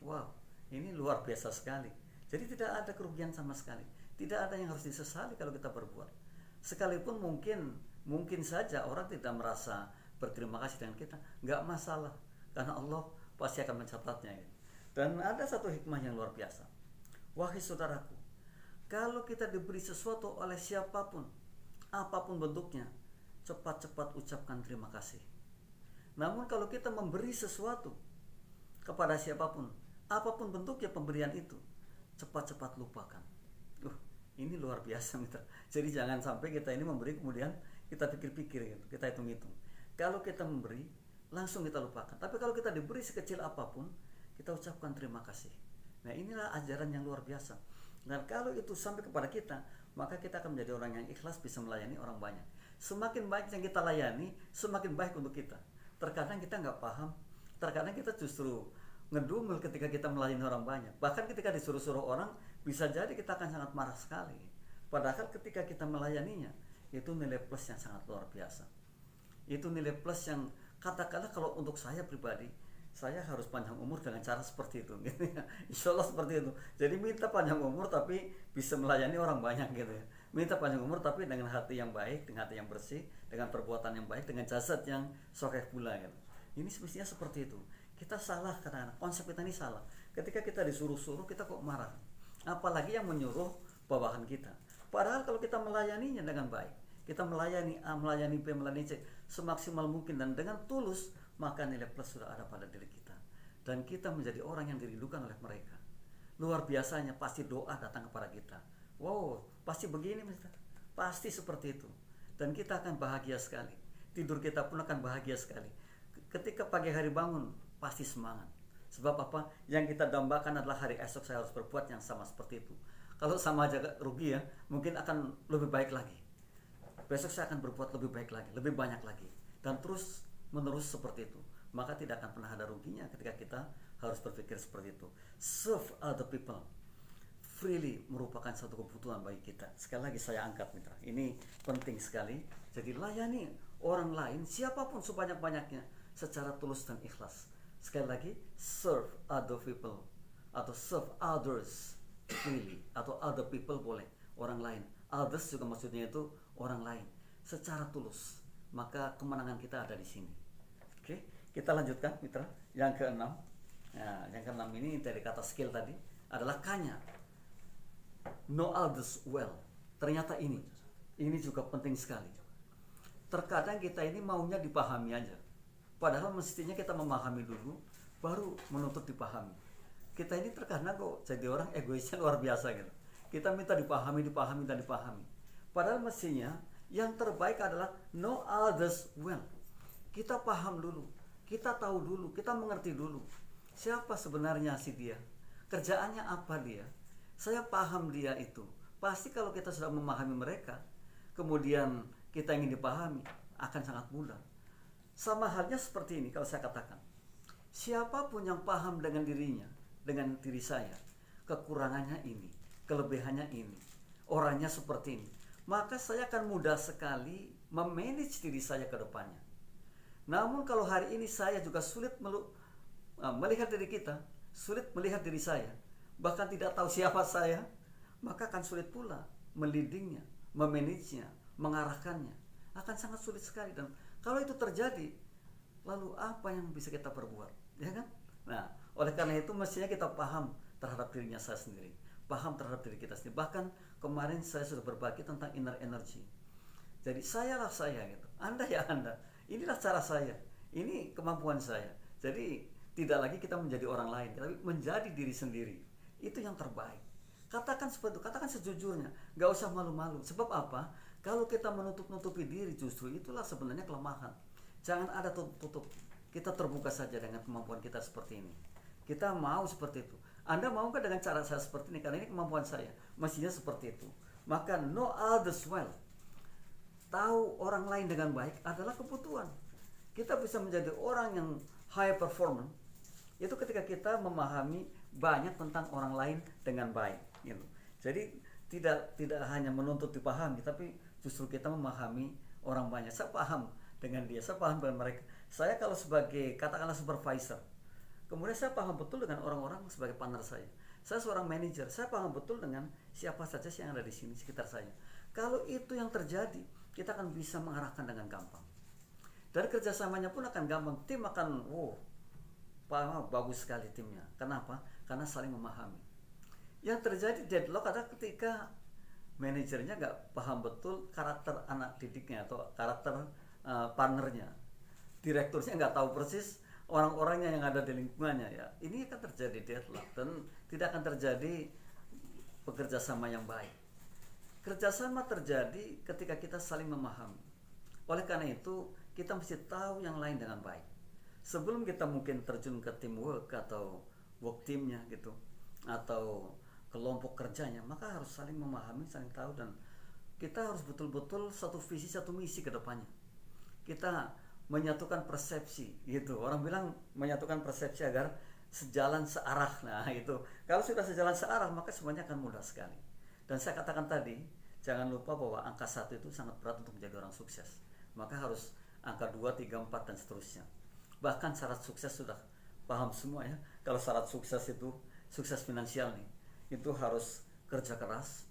Wow, ini luar biasa sekali. Jadi tidak ada kerugian sama sekali. Tidak ada yang harus disesali kalau kita berbuat. Sekalipun mungkin saja orang tidak merasa berterima kasih dengan kita, nggak masalah, karena Allah pasti akan mencatatnya. Dan ada satu hikmah yang luar biasa. Wahai saudaraku, kalau kita diberi sesuatu oleh siapapun, apapun bentuknya, cepat-cepat ucapkan terima kasih. Namun kalau kita memberi sesuatu kepada siapapun, apapun bentuknya pemberian itu, cepat-cepat lupakan. Ini luar biasa, mitra. Jadi jangan sampai kita ini memberi kemudian kita pikir-pikir gitu, kita hitung-hitung. Kalau kita memberi, langsung kita lupakan. Tapi kalau kita diberi sekecil apapun, kita ucapkan terima kasih. Nah, inilah ajaran yang luar biasa. Dan kalau itu sampai kepada kita, maka kita akan menjadi orang yang ikhlas, bisa melayani orang banyak. Semakin banyak yang kita layani, semakin baik untuk kita. Terkadang kita nggak paham, terkadang kita justru ngedumel ketika kita melayani orang banyak. Bahkan ketika disuruh-suruh orang, bisa jadi kita akan sangat marah sekali. Padahal ketika kita melayaninya, itu nilai plus yang sangat luar biasa. Itu nilai plus yang katakanlah kalau untuk saya pribadi, saya harus panjang umur dengan cara seperti itu gitu ya. Insya Allah seperti itu. Jadi minta panjang umur tapi bisa melayani orang banyak gitu ya. Minta panjang umur tapi dengan hati yang baik, dengan hati yang bersih, dengan perbuatan yang baik, dengan jasad yang sokeh pula gitu. Ini semestinya seperti itu. Kita salah karena konsep kita ini salah. Ketika kita disuruh-suruh, kita kok marah. Apalagi yang menyuruh bawahan kita. Padahal kalau kita melayaninya dengan baik, kita melayani A, melayani B, melayani C semaksimal mungkin dan dengan tulus, maka nilai plus sudah ada pada diri kita. Dan kita menjadi orang yang dirindukan oleh mereka. Luar biasanya pasti doa datang kepada kita. Wow, pasti begini, Mister. Pasti seperti itu. Dan kita akan bahagia sekali. Tidur kita pun akan bahagia sekali. Ketika pagi hari bangun, pasti semangat. Sebab apa? Yang kita dambakan adalah hari esok saya harus berbuat yang sama seperti itu. Kalau sama aja rugi ya, mungkin akan lebih baik lagi. Besok saya akan berbuat lebih baik lagi, lebih banyak lagi. Dan terus menerus seperti itu. Maka tidak akan pernah ada ruginya ketika kita harus berpikir seperti itu. Serve other people freely merupakan satu kebutuhan bagi kita. Sekali lagi saya angkat, mitra. Ini penting sekali. Jadi layani orang lain, siapapun sebanyak-banyaknya, secara tulus dan ikhlas. Sekali lagi, serve other people atau serve others freely, atau other people boleh, orang lain. Others juga maksudnya itu orang lain, secara tulus. Maka kemenangan kita ada di sini. Oke, kita lanjutkan, mitra. Yang keenam. Nah, yang keenam ini dari kata skill tadi adalah kanya. Know others well. Ternyata ini juga penting sekali. Terkadang kita ini maunya dipahami aja. Padahal mestinya kita memahami dulu, baru menuntut dipahami. Kita ini terkadang kok jadi orang egoisnya luar biasa gitu. Kita minta dipahami. Padahal mestinya yang terbaik adalah know others well. Kita paham dulu, kita tahu dulu, kita mengerti dulu. Siapa sebenarnya si dia? Kerjaannya apa dia? Saya paham dia itu. Pasti kalau kita sudah memahami mereka, kemudian kita ingin dipahami, akan sangat mudah. Sama halnya seperti ini kalau saya katakan. Siapapun yang paham dengan dirinya, dengan diri saya, kekurangannya ini, kelebihannya ini, orangnya seperti ini, maka saya akan mudah sekali memanage diri saya ke depannya. Namun kalau hari ini saya juga sulit melihat diri kita, sulit melihat diri saya, bahkan tidak tahu siapa saya, maka akan sulit pula melidingnya, memanagenya, mengarahkannya. Akan sangat sulit sekali. Dan kalau itu terjadi, lalu apa yang bisa kita perbuat, ya kan? Nah, oleh karena itu mestinya kita paham terhadap dirinya saya sendiri, paham terhadap diri kita sendiri. Bahkan kemarin saya sudah berbagi tentang inner energy. Jadi sayalah saya gitu, Anda ya Anda. Inilah cara saya, ini kemampuan saya. Jadi tidak lagi kita menjadi orang lain, tapi menjadi diri sendiri. Itu yang terbaik. Katakan seperti itu, katakan sejujurnya, gak usah malu-malu. Sebab apa? Kalau kita menutup-nutupi diri, justru itulah sebenarnya kelemahan. Jangan ada tutup-tutup. Kita terbuka saja dengan kemampuan kita seperti ini. Kita mau seperti itu. Anda mau kan dengan cara saya seperti ini? Karena ini kemampuan saya. Mestinya seperti itu. Maka know others well. Tahu orang lain dengan baik adalah kebutuhan. Kita bisa menjadi orang yang high performance itu ketika kita memahami banyak tentang orang lain dengan baik gitu. Jadi tidak hanya menuntut dipahami, tapi justru kita memahami orang banyak. Saya paham dengan dia, saya paham dengan mereka. Saya kalau sebagai katakanlah supervisor, kemudian saya paham betul dengan orang-orang sebagai partner saya. Saya seorang manajer, saya paham betul dengan siapa saja yang ada di sini sekitar saya. Kalau itu yang terjadi, kita akan bisa mengarahkan dengan gampang. Dan kerjasamanya pun akan gampang. Tim akan, bagus sekali timnya. Kenapa? Karena saling memahami. Yang terjadi deadlock adalah ketika manajernya nggak paham betul karakter anak didiknya atau karakter partnernya. Direkturnya nggak tahu persis orang-orangnya yang ada di lingkungannya ya. Ini akan terjadi deadlock dan tidak akan terjadi bekerja sama yang baik. Kerjasama terjadi ketika kita saling memahami. Oleh karena itu, kita mesti tahu yang lain dengan baik. Sebelum kita mungkin terjun ke teamwork atau work teamnya gitu, atau kelompok kerjanya, maka harus saling memahami, saling tahu, dan kita harus betul-betul satu visi, satu misi ke depannya. Kita menyatukan persepsi gitu. Orang bilang menyatukan persepsi agar sejalan searah. Nah, itu. Kalau sudah sejalan searah, maka semuanya akan mudah sekali. Dan saya katakan tadi, jangan lupa bahwa angka 1 itu sangat berat untuk menjadi orang sukses. Maka harus angka 2, 3, 4 dan seterusnya. Bahkan syarat sukses sudah paham semua ya. Kalau syarat sukses itu sukses finansial nih, itu harus kerja keras,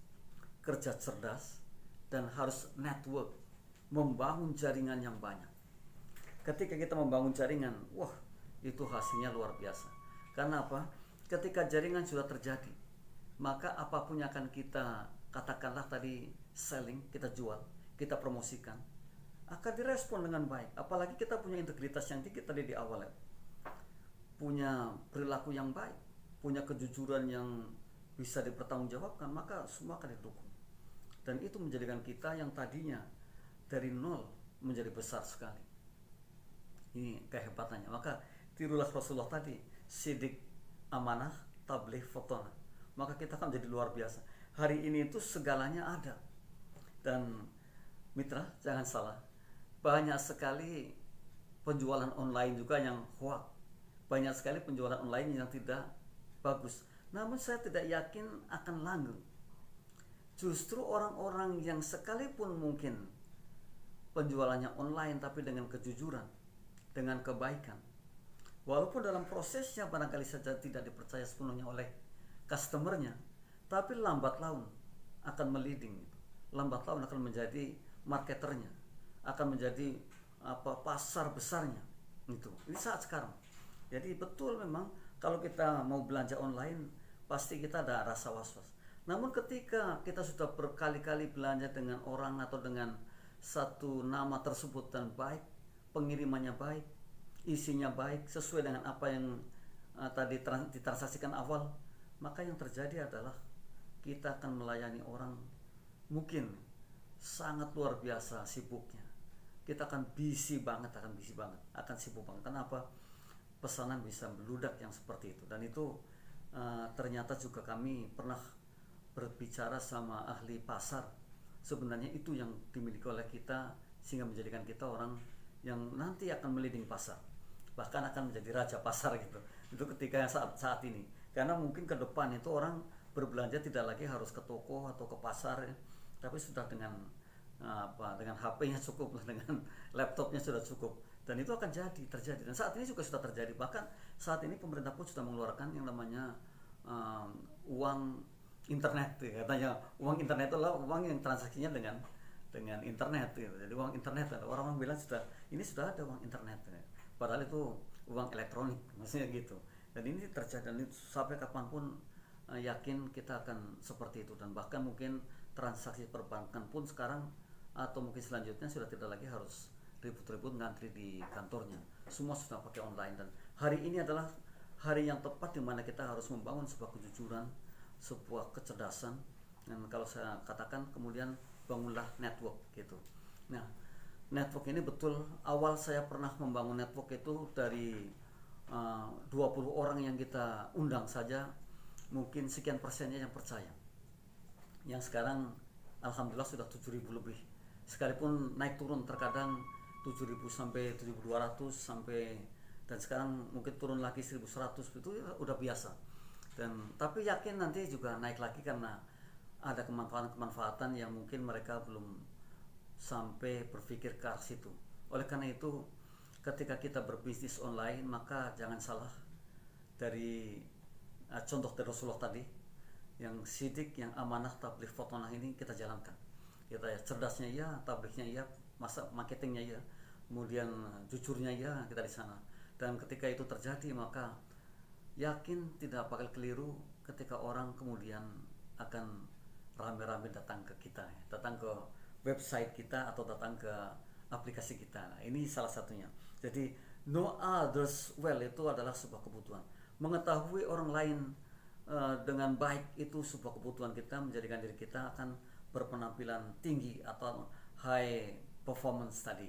kerja cerdas, dan harus network, membangun jaringan yang banyak. Ketika kita membangun jaringan, itu hasilnya luar biasa. Karena apa? Ketika jaringan sudah terjadi, maka apapun yang akan kita katakanlah tadi selling, kita jual, kita promosikan, akan direspon dengan baik. Apalagi kita punya integritas yang tinggi tadi di awal ya. Punya perilaku yang baik, punya kejujuran yang bisa dipertanggungjawabkan, maka semua akan didukung. Dan itu menjadikan kita yang tadinya dari nol menjadi besar sekali. Ini kehebatannya. Maka tirulah Rasulullah tadi, sidik, amanah, tabligh, fotona. Maka kita akan menjadi luar biasa. Hari ini itu segalanya ada. Dan mitra, jangan salah, banyak sekali penjualan online juga yang hoax. Banyak sekali penjualan online yang tidak bagus. Namun saya tidak yakin akan langgeng. Justru orang-orang yang sekalipun mungkin penjualannya online tapi dengan kejujuran, dengan kebaikan, walaupun dalam prosesnya barangkali saja tidak dipercaya sepenuhnya oleh customernya, tapi lambat laun akan meliding, lambat laun akan menjadi marketernya, akan menjadi pasar besarnya. Ini saat sekarang. Jadi betul memang kalau kita mau belanja online pasti kita ada rasa was-was. Namun ketika kita sudah berkali-kali belanja dengan orang atau dengan satu nama tersebut dan baik, pengirimannya baik, isinya baik, sesuai dengan apa yang tadi ditransaksikan awal, maka yang terjadi adalah kita akan melayani orang mungkin sangat luar biasa sibuknya. Kita akan busy banget, akan sibuk banget. Kenapa? Pesanan bisa meludak yang seperti itu. Dan itu ternyata juga kami pernah berbicara sama ahli pasar. Sebenarnya itu yang dimiliki oleh kita sehingga menjadikan kita orang yang nanti akan meliding pasar, bahkan akan menjadi raja pasar gitu. Itu ketika saat ini. Karena mungkin ke depan itu orang berbelanja tidak lagi harus ke toko atau ke pasar ya, tapi sudah dengan dengan HP-nya cukup, dengan laptopnya sudah cukup, dan itu akan terjadi, dan saat ini juga sudah terjadi. Bahkan saat ini pemerintah pun sudah mengeluarkan yang namanya uang internet, ya. Katanya uang internet itu adalah uang yang transaksinya dengan internet, gitu. Jadi uang internet, orang-orang bilang ini sudah ada uang internet, ya. Padahal itu uang elektronik, maksudnya gitu. Dan ini terjadi, dan itu sampai kapanpun yakin kita akan seperti itu. Dan bahkan mungkin transaksi perbankan pun sekarang atau mungkin selanjutnya sudah tidak lagi harus ribut-ribut ngantri di kantornya, semua sudah pakai online. Dan hari ini adalah hari yang tepat di mana kita harus membangun sebuah kejujuran, sebuah kecerdasan, dan kalau saya katakan kemudian bangunlah network gitu. Nah, network ini betul, awal saya pernah membangun network itu dari 20 orang yang kita undang saja, mungkin sekian persennya yang percaya. Yang sekarang alhamdulillah sudah 7.000 lebih. Sekalipun naik turun, terkadang 7.000 sampai 7.200 sampai, dan sekarang mungkin turun lagi 1.100, itu udah biasa. Dan tapi yakin nanti juga naik lagi karena ada kemanfaatan yang mungkin mereka belum sampai berpikir ke arah situ. Oleh karena itu, ketika kita berbisnis online, maka jangan salah dari contoh dari Rasulullah tadi, yang sidik, yang amanah, tabligh fotonah ini kita jalankan. Kita ya cerdasnya ya, tablighnya ya, masa marketingnya ya, kemudian jujurnya ya, kita di sana. Dan ketika itu terjadi, maka yakin tidak bakal keliru ketika orang kemudian akan rame-rame datang ke kita, datang ke website kita atau datang ke aplikasi kita. Nah, ini salah satunya. Jadi know others well itu adalah sebuah kebutuhan. Mengetahui orang lain dengan baik itu sebuah kebutuhan kita, menjadikan diri kita akan berpenampilan tinggi atau high performance tadi.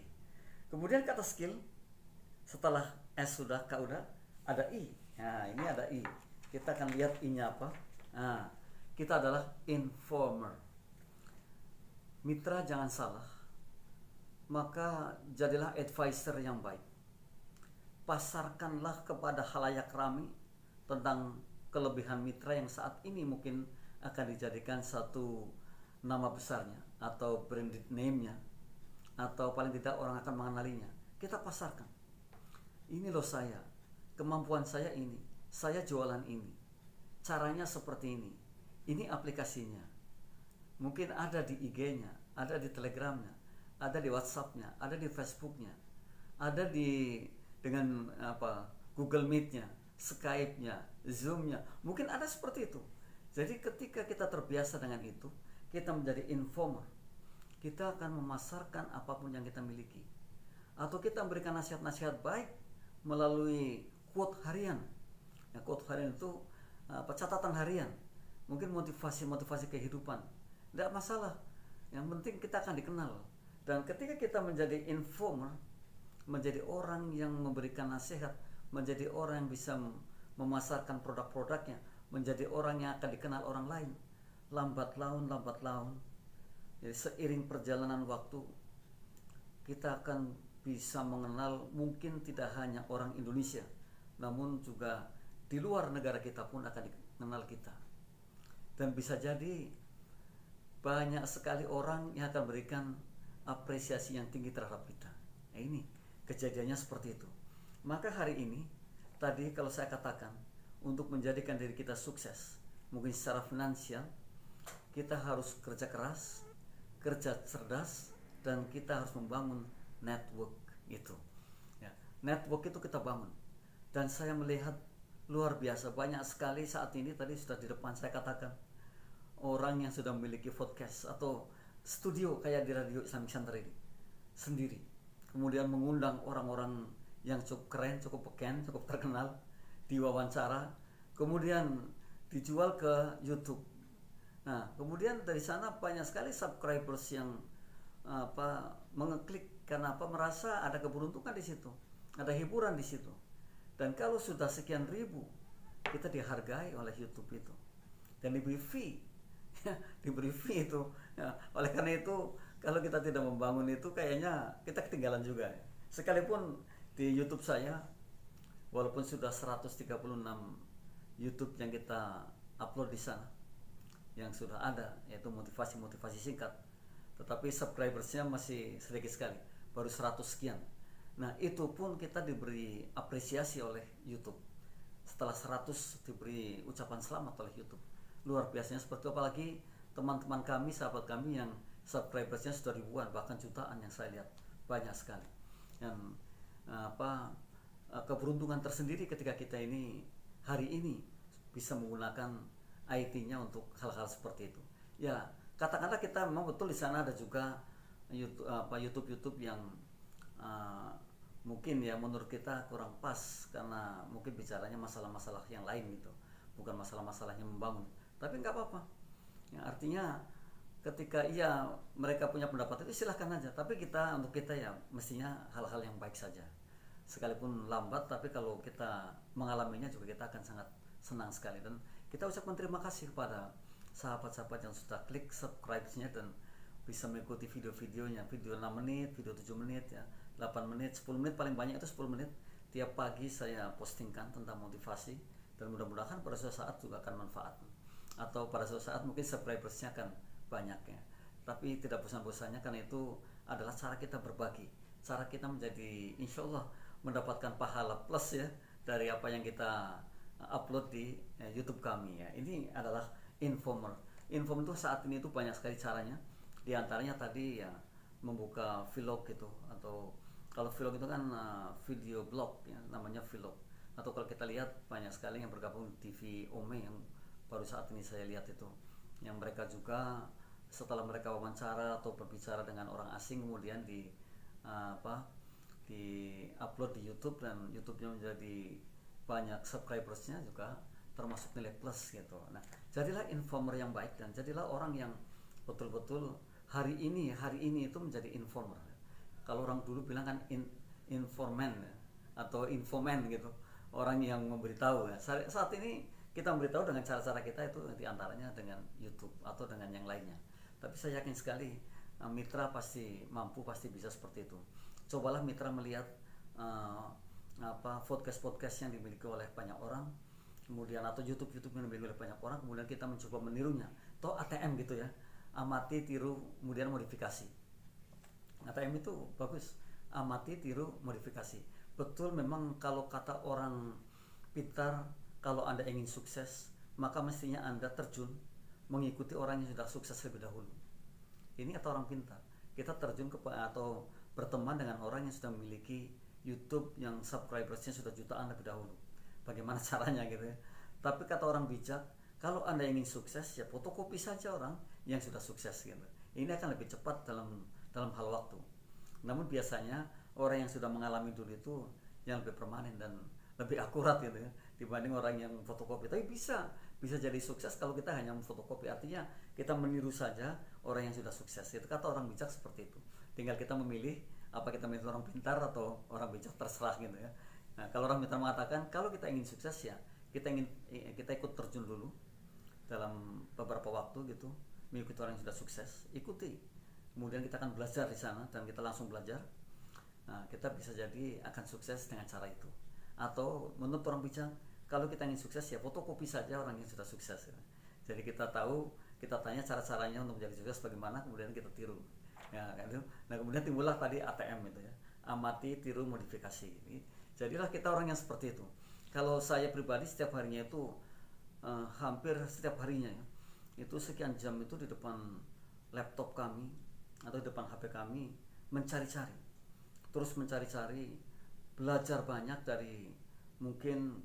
Kemudian kata skill, setelah S sudah, K udah, ada I. Nah, ini ada I. Kita akan lihat I-nya apa. Nah, kita adalah informer. Mitra jangan salah. Maka jadilah advisor yang baik. Pasarkanlah kepada khalayak ramai tentang kelebihan mitra yang saat ini mungkin akan dijadikan satu nama besarnya atau branded name-nya, atau paling tidak orang akan mengenalinya. Kita pasarkan. Ini loh saya, kemampuan saya ini, saya jualan ini, caranya seperti ini aplikasinya. Mungkin ada di IG-nya, ada di Telegramnya, ada di WhatsApp-nya, ada di Facebook-nya, ada dengan Google Meet-nya, Skype-nya, Zoom-nya, mungkin ada seperti itu. Jadi ketika kita terbiasa dengan itu, kita menjadi informer, kita akan memasarkan apapun yang kita miliki, atau kita memberikan nasihat-nasihat baik melalui quote harian. Ya, quote harian itu catatan harian, mungkin motivasi kehidupan, tidak masalah. Yang penting kita akan dikenal. Dan ketika kita menjadi informer, menjadi orang yang memberikan nasihat, menjadi orang yang bisa memasarkan produk-produknya, menjadi orang yang akan dikenal orang lain, lambat laun. Jadi seiring perjalanan waktu, kita akan bisa mengenal mungkin tidak hanya orang Indonesia, namun juga di luar negara kita pun akan dikenal kita. Dan bisa jadi banyak sekali orang yang akan berikan apresiasi yang tinggi terhadap kita. Nah, ini kejadiannya seperti itu. Maka hari ini tadi kalau saya katakan, untuk menjadikan diri kita sukses, mungkin secara finansial, kita harus kerja keras, kerja cerdas, dan kita harus membangun network itu. Ya, network itu kita bangun. Dan saya melihat luar biasa banyak sekali saat ini, tadi sudah di depan saya katakan, orang yang sudah memiliki podcast atau studio kayak di Radio Islamic Center ini sendiri, kemudian mengundang orang-orang yang cukup keren, cukup beken, cukup terkenal, diwawancara, kemudian dijual ke YouTube. Nah, kemudian dari sana banyak sekali subscribers yang mengeklik karena merasa ada keberuntungan di situ, ada hiburan di situ. Dan kalau sudah sekian ribu, kita dihargai oleh YouTube itu dan diberi fee. Diberi fee itu. Ya, oleh karena itu, kalau kita tidak membangun itu, kayaknya kita ketinggalan juga. Sekalipun di YouTube saya, walaupun sudah 136 YouTube yang kita upload di sana, yang sudah ada, yaitu motivasi singkat, tetapi subscribersnya masih sedikit sekali, baru 100 sekian. Nah itu pun kita diberi apresiasi oleh YouTube. Setelah 100 diberi ucapan selamat oleh YouTube. Luar biasanya seperti itu, apalagi teman-teman kami, sahabat kami yang subscribersnya sudah ribuan, bahkan jutaan yang saya lihat, banyak sekali. Dan keberuntungan tersendiri ketika kita ini hari ini bisa menggunakan IT-nya untuk hal-hal seperti itu. Ya, katakanlah kita memang betul di sana ada juga YouTube yang mungkin ya menurut kita kurang pas karena mungkin bicaranya masalah-masalah yang lain gitu, bukan masalah-masalahnya membangun. Tapi nggak apa-apa. Ya, artinya ketika mereka punya pendapat itu silahkan aja. Tapi untuk kita ya mestinya hal-hal yang baik saja. Sekalipun lambat, tapi kalau kita mengalaminya juga kita akan sangat senang sekali. Dan kita ucapkan terima kasih kepada sahabat-sahabat yang sudah klik subscribe-nya dan bisa mengikuti video-videonya, video 6 menit, video 7 menit ya, 8 menit, 10 menit, paling banyak itu 10 menit. Tiap pagi saya postingkan tentang motivasi dan mudah-mudahan pada suatu saat juga akan manfaat. Atau pada suatu saat mungkin subscribersnya akan banyak ya. Tapi tidak bosan-bosannya karena itu adalah cara kita berbagi. Cara kita menjadi insya Allah mendapatkan pahala plus ya dari apa yang kita upload di YouTube kami ya. Ini adalah Informer. Informer itu saat ini itu banyak sekali caranya. Di antaranya tadi ya membuka vlog gitu, atau kalau vlog itu kan video blog ya, namanya vlog. Atau kalau kita lihat banyak sekali yang bergabung di TV Ome yang baru saat ini saya lihat itu, yang mereka juga setelah mereka wawancara atau berbicara dengan orang asing kemudian di upload di YouTube dan YouTube-nya menjadi banyak subscribersnya juga termasuk nilai plus gitu. Nah, jadilah informer yang baik dan jadilah orang yang betul-betul hari ini itu menjadi informer. Kalau orang dulu bilang kan informan ya, atau infoman gitu, orang yang memberitahu ya. Saat ini kita memberitahu dengan cara-cara kita itu diantaranya dengan YouTube atau dengan yang lainnya. Tapi saya yakin sekali mitra pasti mampu, pasti bisa seperti itu. Cobalah mitra melihat podcast-podcast yang dimiliki oleh banyak orang, kemudian atau YouTube yang dimiliki oleh banyak orang, kemudian kita mencoba menirunya. Atau ATM gitu ya, amati, tiru, kemudian modifikasi. ATM itu bagus, amati, tiru, modifikasi. Betul, memang kalau kata orang pintar, kalau Anda ingin sukses, maka mestinya Anda terjun mengikuti orang yang sudah sukses lebih dahulu. Ini kata orang pintar. Kita terjun atau berteman dengan orang yang sudah memiliki YouTube yang subscribersnya sudah jutaan lebih dahulu. Bagaimana caranya gitu ya. Tapi kata orang bijak, kalau Anda ingin sukses ya fotokopi saja orang yang sudah sukses gitu. Ini akan lebih cepat dalam hal waktu. Namun biasanya orang yang sudah mengalami dulu itu yang lebih permanen dan lebih akurat gitu ya dibanding orang yang fotokopi. Tapi bisa jadi sukses kalau kita hanya memfotokopi. Artinya kita meniru saja orang yang sudah sukses. Itu kata orang bijak seperti itu. Tinggal kita memilih apa kita memilih orang pintar atau orang bijak, terserah gitu ya. Nah, kalau orang pintar mengatakan kalau kita ingin sukses ya kita ikut terjun dulu dalam beberapa waktu gitu, mengikuti orang yang sudah sukses, ikuti. Kemudian kita akan belajar di sana dan kita langsung belajar. Nah, kita bisa jadi akan sukses dengan cara itu. Atau menurut orang bijak, kalau kita ingin sukses ya fotokopi saja orang yang sudah sukses ya. Jadi kita tahu, kita tanya cara-caranya untuk menjadi sukses bagaimana, kemudian kita tiru ya, gitu. Nah kemudian timbullah tadi ATM itu ya, amati, tiru, modifikasi. Jadilah kita orang yang seperti itu. Kalau saya pribadi setiap harinya itu hampir setiap harinya ya, itu sekian jam itu di depan laptop kami atau di depan HP kami mencari-cari, terus mencari-cari, belajar banyak dari mungkin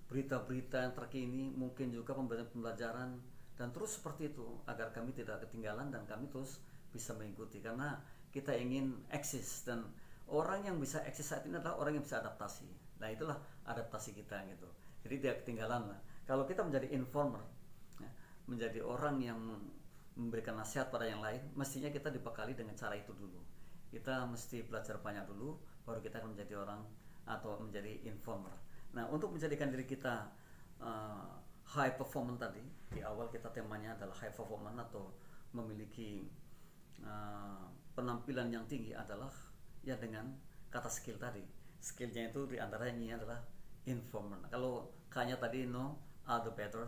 berita-berita yang terkini, mungkin juga pembelajaran, dan terus seperti itu agar kami tidak ketinggalan dan kami terus bisa mengikuti, karena kita ingin eksis, dan orang yang bisa eksis saat ini adalah orang yang bisa adaptasi. Nah itulah adaptasi kita gitu, jadi tidak ketinggalan lah. Kalau kita menjadi informer ya, menjadi orang yang memberikan nasihat pada yang lain, mestinya kita dibekali dengan cara itu dulu. Kita mesti belajar banyak dulu, baru kita akan menjadi orang atau menjadi informer. Nah untuk menjadikan diri kita high performance, tadi di awal kita temanya adalah high performance atau memiliki penampilan yang tinggi adalah ya dengan kata skill tadi. Skillnya itu diantaranya adalah informer. Kalau K-nya tadi know other better,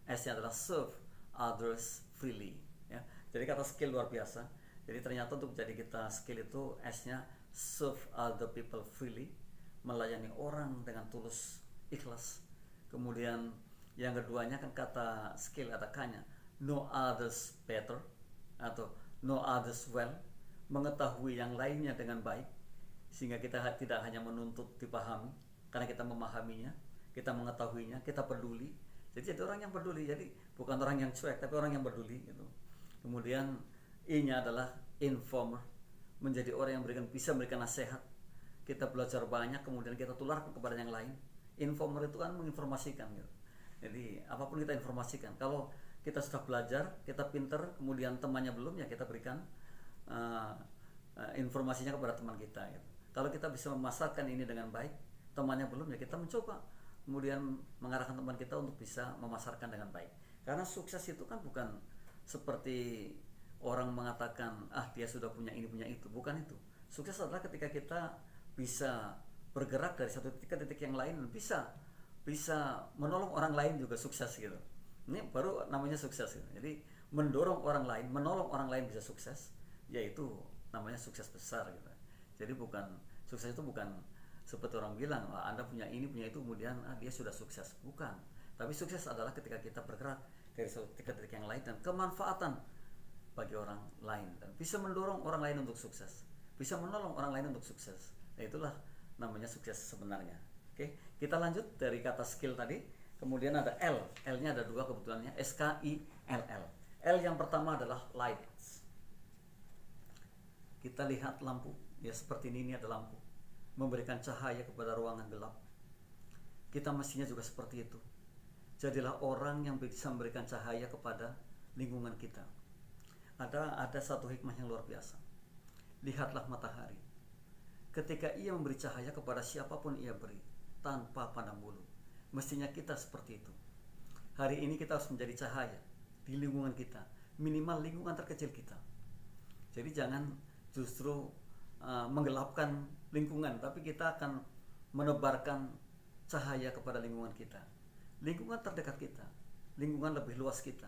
S-nya adalah serve others freely ya. Jadi kata skill luar biasa. Jadi ternyata untuk jadi kita skill itu S-nya serve other people freely, melayani orang dengan tulus, ikhlas. Kemudian yang keduanya kan kata skill, kata K-nya know others better atau know others well, mengetahui yang lainnya dengan baik, sehingga kita tidak hanya menuntut dipahami, karena kita memahaminya, kita mengetahuinya, kita peduli. Jadi orang yang peduli, jadi bukan orang yang cuek, tapi orang yang peduli gitu. Kemudian I-nya adalah informer, menjadi orang yang bisa memberikan nasihat. Kita belajar banyak, kemudian kita tularkan kepada yang lain. Informer itu kan menginformasikan gitu. Jadi apapun kita informasikan. Kalau kita sudah belajar, kita pinter, kemudian temannya belum, ya kita berikan informasinya kepada teman kita gitu. Kalau kita bisa memasarkan ini dengan baik, temannya belum, ya kita mencoba kemudian mengarahkan teman kita untuk bisa memasarkan dengan baik. Karena sukses itu kan bukan seperti orang mengatakan dia sudah punya ini punya itu, bukan itu. Sukses adalah ketika kita bisa bergerak dari satu titik ke titik yang lain, bisa menolong orang lain juga sukses gitu. Ini baru namanya sukses gitu. Jadi mendorong orang lain, menolong orang lain bisa sukses, yaitu namanya sukses besar gitu. Jadi sukses itu bukan seperti orang bilang Anda punya ini punya itu kemudian dia sudah sukses, bukan. Tapi sukses adalah ketika kita bergerak dari satu titik ke titik yang lain dan kemanfaatan bagi orang lain, dan bisa mendorong orang lain untuk sukses, bisa menolong orang lain untuk sukses. Nah, itulah namanya sukses sebenarnya. Oke, kita lanjut dari kata skill tadi. Kemudian ada L. L-nya ada dua kebetulannya, S-K-I-L-L. L yang pertama adalah lights. Kita lihat lampu, ya seperti ini ada lampu, memberikan cahaya kepada ruangan gelap. Kita mestinya juga seperti itu. Jadilah orang yang bisa memberikan cahaya kepada lingkungan kita. Ada satu hikmah yang luar biasa. Lihatlah matahari. Ketika ia memberi cahaya kepada siapapun ia beri, tanpa pandang bulu. Mestinya kita seperti itu. Hari ini kita harus menjadi cahaya di lingkungan kita, minimal lingkungan terkecil kita. Jadi jangan justru menggelapkan lingkungan, tapi kita akan menebarkan cahaya kepada lingkungan kita, lingkungan terdekat kita, lingkungan lebih luas kita.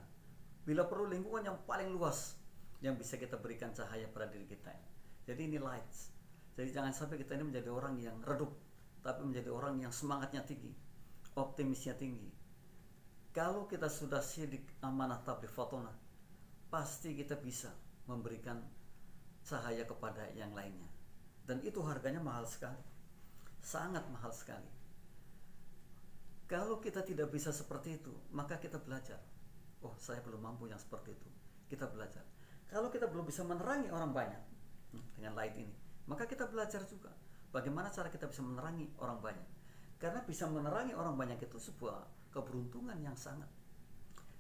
Bila perlu lingkungan yang paling luas yang bisa kita berikan cahaya pada diri kita. Jadi ini lights. Jadi jangan sampai kita ini menjadi orang yang redup, tapi menjadi orang yang semangatnya tinggi, optimisnya tinggi. Kalau kita sudah sidik amanah tabligh fotona, pasti kita bisa memberikan cahaya kepada yang lainnya. Dan itu harganya mahal sekali, sangat mahal sekali. Kalau kita tidak bisa seperti itu, maka kita belajar. Oh, saya belum mampu yang seperti itu. Kita belajar. Kalau kita belum bisa menerangi orang banyak dengan light ini, maka kita belajar juga bagaimana cara kita bisa menerangi orang banyak. Karena bisa menerangi orang banyak itu sebuah keberuntungan yang sangat.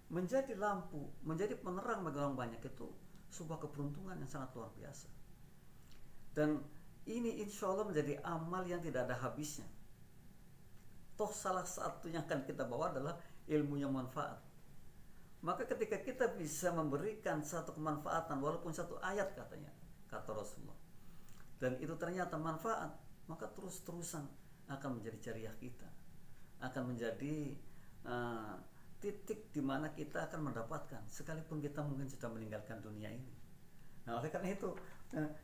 Menjadi lampu, menjadi penerang bagi orang banyak itu sebuah keberuntungan yang sangat luar biasa. Dan ini insya Allah menjadi amal yang tidak ada habisnya. Toh salah satu yang akan kita bawa adalah ilmu yang manfaat. Maka ketika kita bisa memberikan satu kemanfaatan, walaupun satu ayat katanya, kata Rasulullah, dan itu ternyata manfaat, maka terus-terusan akan menjadi jariah kita, akan menjadi titik di mana kita akan mendapatkan, sekalipun kita mungkin sudah meninggalkan dunia ini. Nah, oleh karena itu,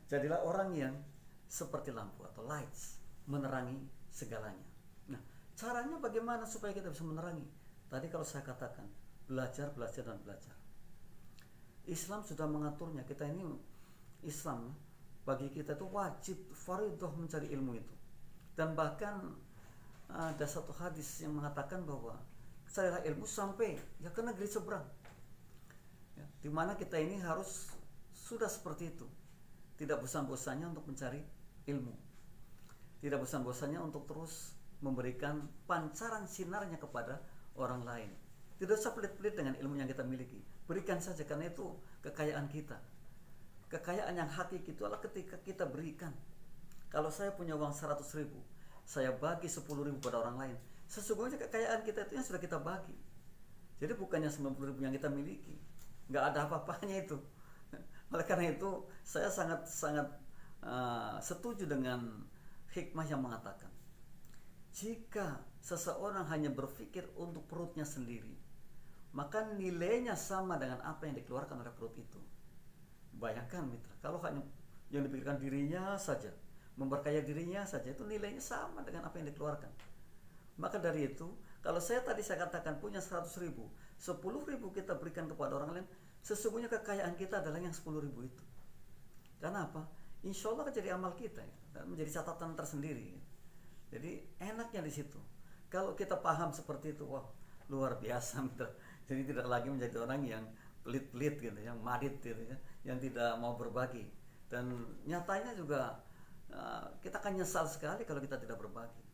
jadilah orang yang seperti lampu atau lights, menerangi segalanya. Nah, caranya bagaimana supaya kita bisa menerangi? Tadi kalau saya katakan, belajar, dan belajar. Islam sudah mengaturnya. Kita ini Islam, bagi kita itu wajib, fardhu mencari ilmu itu. Dan bahkan ada satu hadis yang mengatakan bahwa carilah ilmu sampai ya ke negeri seberang, ya, dimana kita ini harus sudah seperti itu, tidak bosan-bosannya untuk mencari ilmu, tidak bosan-bosannya untuk terus memberikan pancaran sinarnya kepada orang lain. Tidak usah pelit-pelit dengan ilmu yang kita miliki, berikan saja, karena itu kekayaan kita. Kekayaan yang hakiki itu adalah ketika kita berikan. Kalau saya punya uang 100.000, saya bagi 10.000 pada orang lain, sesungguhnya kekayaan kita itu yang sudah kita bagi. Jadi bukannya 90.000 yang kita miliki, nggak ada apa-apanya itu. Oleh karena itu saya sangat setuju dengan hikmah yang mengatakan, jika seseorang hanya berpikir untuk perutnya sendiri, maka nilainya sama dengan apa yang dikeluarkan oleh perut itu. Bayangkan mitra, kalau hanya yang dipikirkan dirinya saja, memperkaya dirinya saja, itu nilainya sama dengan apa yang dikeluarkan. Maka dari itu, kalau saya katakan punya 100 ribu, 10 ribu kita berikan kepada orang lain, sesungguhnya kekayaan kita adalah yang 10 ribu itu. Karena apa? Insya Allah akan jadi amal kita ya, dan menjadi catatan tersendiri. Jadi enaknya di situ. Kalau kita paham seperti itu, wah luar biasa. Jadi tidak lagi menjadi orang yang pelit-pelit gitu, yang madit gitu ya, yang tidak mau berbagi. Dan nyatanya juga kita akan nyesal sekali kalau kita tidak berbagi.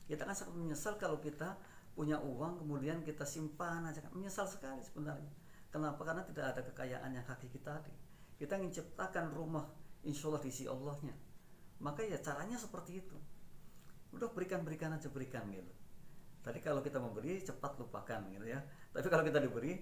Kita akan sangat menyesal kalau kita punya uang kemudian kita simpan aja, menyesal sekali sebenarnya. Kenapa? Karena tidak ada kekayaan yang hakiki tadi. Kita ingin ciptakan rumah insya Allah diisi Allahnya. Maka ya caranya seperti itu. Udah berikan aja, berikan gitu. Tadi kalau kita memberi cepat lupakan gitu ya. Tapi kalau kita diberi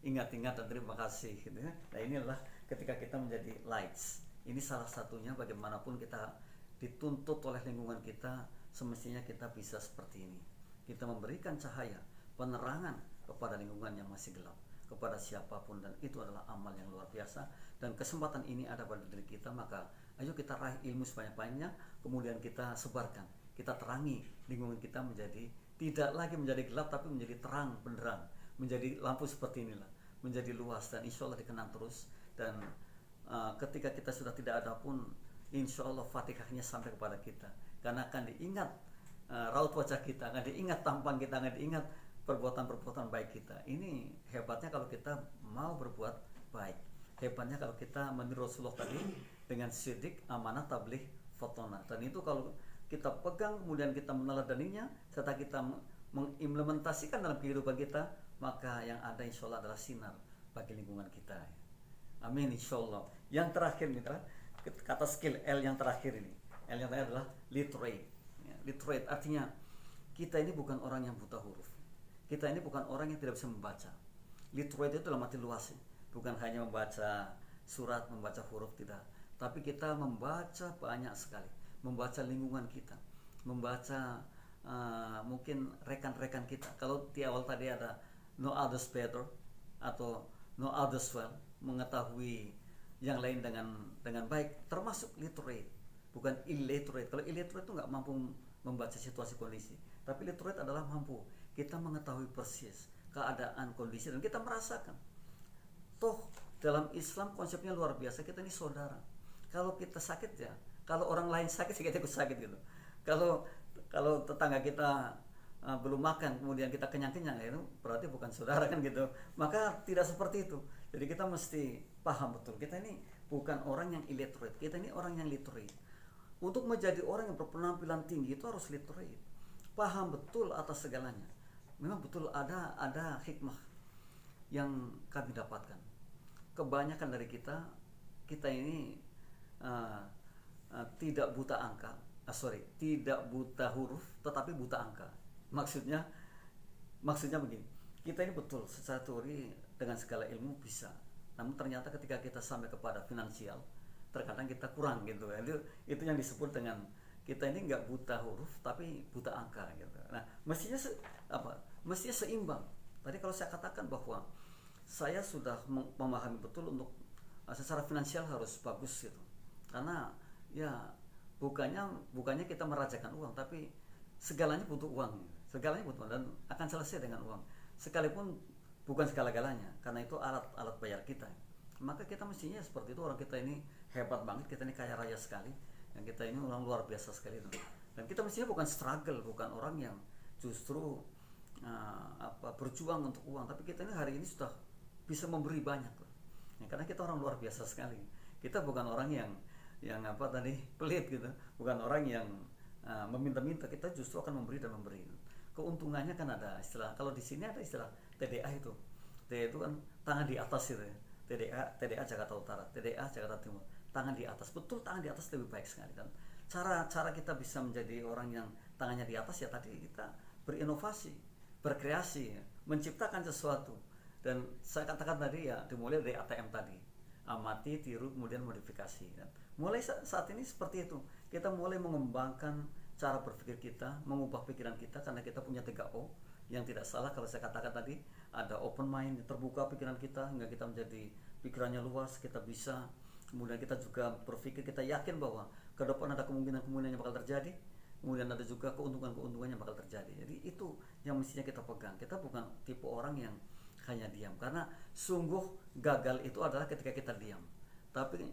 ingat-ingat dan terima kasih gitu ya. Nah inilah ketika kita menjadi lights. Ini salah satunya bagaimanapun kita dituntut oleh lingkungan kita, semestinya kita bisa seperti ini. Kita memberikan cahaya, penerangan kepada lingkungan yang masih gelap, kepada siapapun, dan itu adalah amal yang luar biasa. Dan kesempatan ini ada pada diri kita, maka ayo kita raih ilmu sebanyak-banyaknya, kemudian kita sebarkan, kita terangi lingkungan kita menjadi tidak lagi menjadi gelap, tapi menjadi terang benderang, menjadi lampu seperti inilah, menjadi luas, dan insya Allah dikenang terus. Dan ketika kita sudah tidak ada pun, insya Allah fatihahnya sampai kepada kita, karena akan diingat raut wajah kita, akan diingat tampang kita, akan diingat perbuatan-perbuatan baik kita. Ini hebatnya kalau kita mau berbuat baik. Hebatnya kalau kita meniru Rasulullah tadi dengan sidik, amanah, tabligh, fotona. Dan itu kalau kita pegang kemudian kita meneladaninya serta kita mengimplementasikan dalam kehidupan kita, maka yang ada insya Allah adalah sinar bagi lingkungan kita. Amin insya Allah. Yang terakhir mitra, kata skill L yang terakhir ini, L yang terakhir adalah literate. Literate artinya kita ini bukan orang yang buta huruf. Kita ini bukan orang yang tidak bisa membaca. Literate itu dalam arti luas, bukan hanya membaca surat, membaca huruf, tidak. Tapi kita membaca banyak sekali, membaca lingkungan kita, membaca mungkin rekan-rekan kita. Kalau di awal tadi ada no others better atau no others well, mengetahui yang lain dengan baik, termasuk literate, bukan illiterate. Kalau illiterate itu nggak mampu membaca situasi kondisi, tapi literate adalah mampu kita mengetahui persis keadaan kondisi dan kita merasakan. Toh dalam Islam konsepnya luar biasa, kita ini saudara. Kalau kita sakit ya, kalau orang lain sakit kita ikut sakit gitu. Kalau tetangga kita belum makan kemudian kita kenyang-kenyang, itu berarti bukan saudara kan gitu. Maka tidak seperti itu. Jadi kita mesti paham betul, kita ini bukan orang yang illiterate, kita ini orang yang literate. Untuk menjadi orang yang berpenampilan tinggi itu harus literate, paham betul atas segalanya. Memang betul ada hikmah yang kami dapatkan. Kebanyakan dari kita ini tidak buta angka, tidak buta huruf, tetapi buta angka. Maksudnya begini, kita ini betul secara teori dengan segala ilmu bisa, namun ternyata ketika kita sampai kepada finansial, terkadang kita kurang gitu. Itu yang disebut dengan kita ini nggak buta huruf tapi buta angka gitu. Nah mestinya seimbang. Tadi kalau saya katakan bahwa saya sudah memahami betul untuk secara finansial harus bagus gitu, karena ya bukannya kita merajakan uang, tapi segalanya butuh uang, dan akan selesai dengan uang, sekalipun bukan segala-galanya, karena itu alat bayar kita. Maka kita mestinya seperti itu. Orang kita ini hebat banget, kita ini kaya raya sekali, dan kita ini orang luar biasa sekali. Dan kita mestinya bukan struggle, bukan orang yang justru berjuang untuk uang, tapi kita ini hari ini sudah bisa memberi banyak. Karena kita orang luar biasa sekali. Kita bukan orang yang pelit gitu, bukan orang yang meminta-minta. Kita justru akan memberi dan memberi. Keuntungannya kan ada istilah, kalau di sini ada istilah TDA itu. TDA itu kan tangan di atas itu ya. TDA Jakarta Utara, TDA Jakarta Timur, tangan di atas. Betul, tangan di atas lebih baik sekali. Dan cara kita bisa menjadi orang yang tangannya di atas ya tadi kita berinovasi, berkreasi, menciptakan sesuatu. Dan saya katakan tadi ya dimulai dari ATM tadi, amati, tiru, kemudian modifikasi. Dan mulai saat ini seperti itu, kita mulai mengembangkan cara berpikir kita, mengubah pikiran kita, karena kita punya 3O yang tidak salah kalau saya katakan tadi. Ada open mind, terbuka pikiran kita hingga kita menjadi pikirannya luas, kita bisa, kemudian kita juga berpikir, kita yakin bahwa ke depan ada kemungkinan-kemungkinan yang bakal terjadi, kemudian ada juga keuntungan-keuntungan yang bakal terjadi. Jadi itu yang mestinya kita pegang. Kita bukan tipe orang yang hanya diam, karena sungguh gagal itu adalah ketika kita diam. Tapi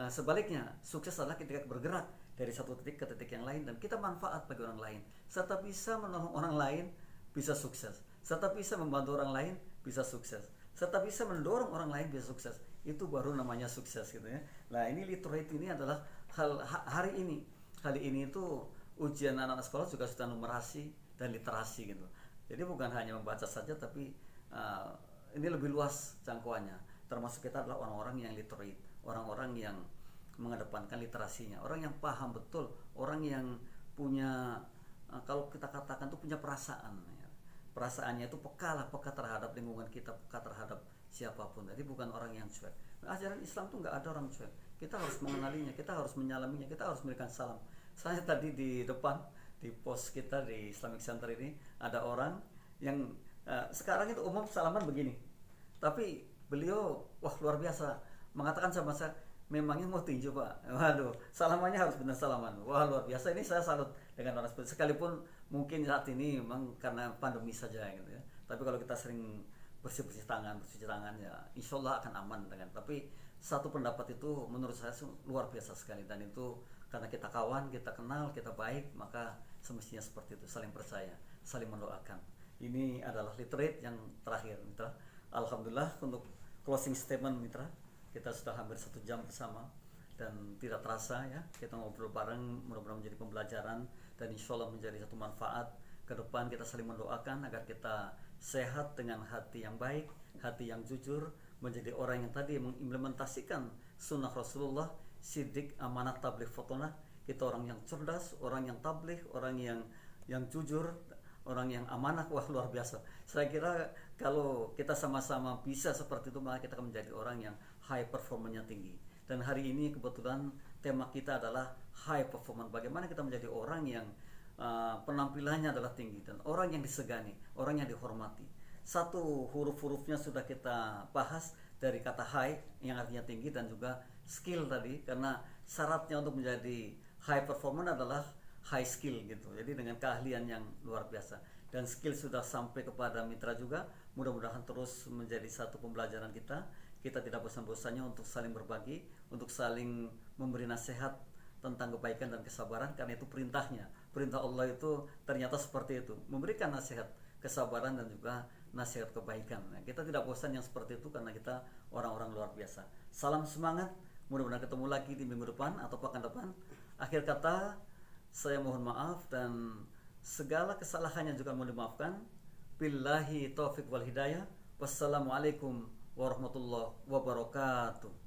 sebaliknya, sukses adalah ketika bergerak dari satu titik ke titik yang lain dan kita manfaat bagi orang lain, serta bisa menolong orang lain, bisa sukses, serta bisa membantu orang lain, bisa sukses, serta bisa mendorong orang lain, bisa sukses. Itu baru namanya sukses gitu ya. Nah, ini literate ini adalah hari ini itu ujian anak-anak sekolah juga sudah numerasi dan literasi gitu. Jadi bukan hanya membaca saja, tapi ini lebih luas jangkauannya. Termasuk kita adalah orang-orang yang literate, orang-orang yang mengedepankan literasinya, orang yang paham betul, orang yang punya kalau kita katakan itu punya perasaan ya. Perasaannya itu peka terhadap lingkungan kita, peka terhadap siapapun. Jadi bukan orang yang cuek. Nah, ajaran Islam tuh nggak ada orang cuek. Kita harus mengenalinya, kita harus menyalaminya, kita harus memberikan salam. Saya tadi di depan di pos kita di Islamic Center ini ada orang yang sekarang itu umum salaman begini, tapi beliau wah luar biasa mengatakan sama saya, memangnya mau tinju Pak? Waduh, salamannya harus benar salaman. Wah luar biasa, ini saya salut dengan orang seperti, sekalipun mungkin saat ini memang karena pandemi saja gitu ya. Tapi kalau kita sering bersih tangan ya insya Allah akan aman dengan. Tapi satu pendapat itu menurut saya luar biasa sekali, dan itu karena kita kawan, kita kenal, kita baik, maka semestinya seperti itu, saling percaya, saling mendoakan. Ini adalah literate yang terakhir Mitra. Alhamdulillah untuk closing statement Mitra, kita sudah hampir 1 jam bersama dan tidak terasa ya, kita ngobrol bareng, mudah-mudahan menjadi pembelajaran dan insya Allah menjadi satu manfaat ke depan. Kita saling mendoakan agar kita sehat dengan hati yang baik, hati yang jujur, menjadi orang yang tadi mengimplementasikan sunnah Rasulullah, sidik, amanah, tabligh, fotonah. Kita orang yang cerdas, orang yang tabligh, orang yang jujur, orang yang amanah. Wah luar biasa. Saya kira kalau kita sama-sama bisa seperti itu, maka kita akan menjadi orang yang high performanya tinggi. Dan hari ini kebetulan tema kita adalah high performance. Bagaimana kita menjadi orang yang penampilannya adalah tinggi dan orang yang disegani, orang yang dihormati. Satu huruf-hurufnya sudah kita bahas, dari kata high yang artinya tinggi, dan juga skill tadi, karena syaratnya untuk menjadi high performance adalah high skill gitu. Jadi dengan keahlian yang luar biasa, dan skill sudah sampai kepada Mitra juga. Mudah-mudahan terus menjadi satu pembelajaran kita. Kita tidak bosan-bosannya untuk saling berbagi, untuk saling memberi nasihat tentang kebaikan dan kesabaran, karena itu perintahnya. Perintah Allah itu ternyata seperti itu, memberikan nasihat kesabaran dan juga nasihat kebaikan. Nah, kita tidak bosan yang seperti itu karena kita orang-orang luar biasa. Salam semangat, mudah-mudahan ketemu lagi di minggu depan atau pekan depan. Akhir kata, saya mohon maaf dan segala kesalahannya juga mohon dimaafkan. Billahi taufiq wal hidayah. Wassalamualaikum warahmatullahi wabarakatuh.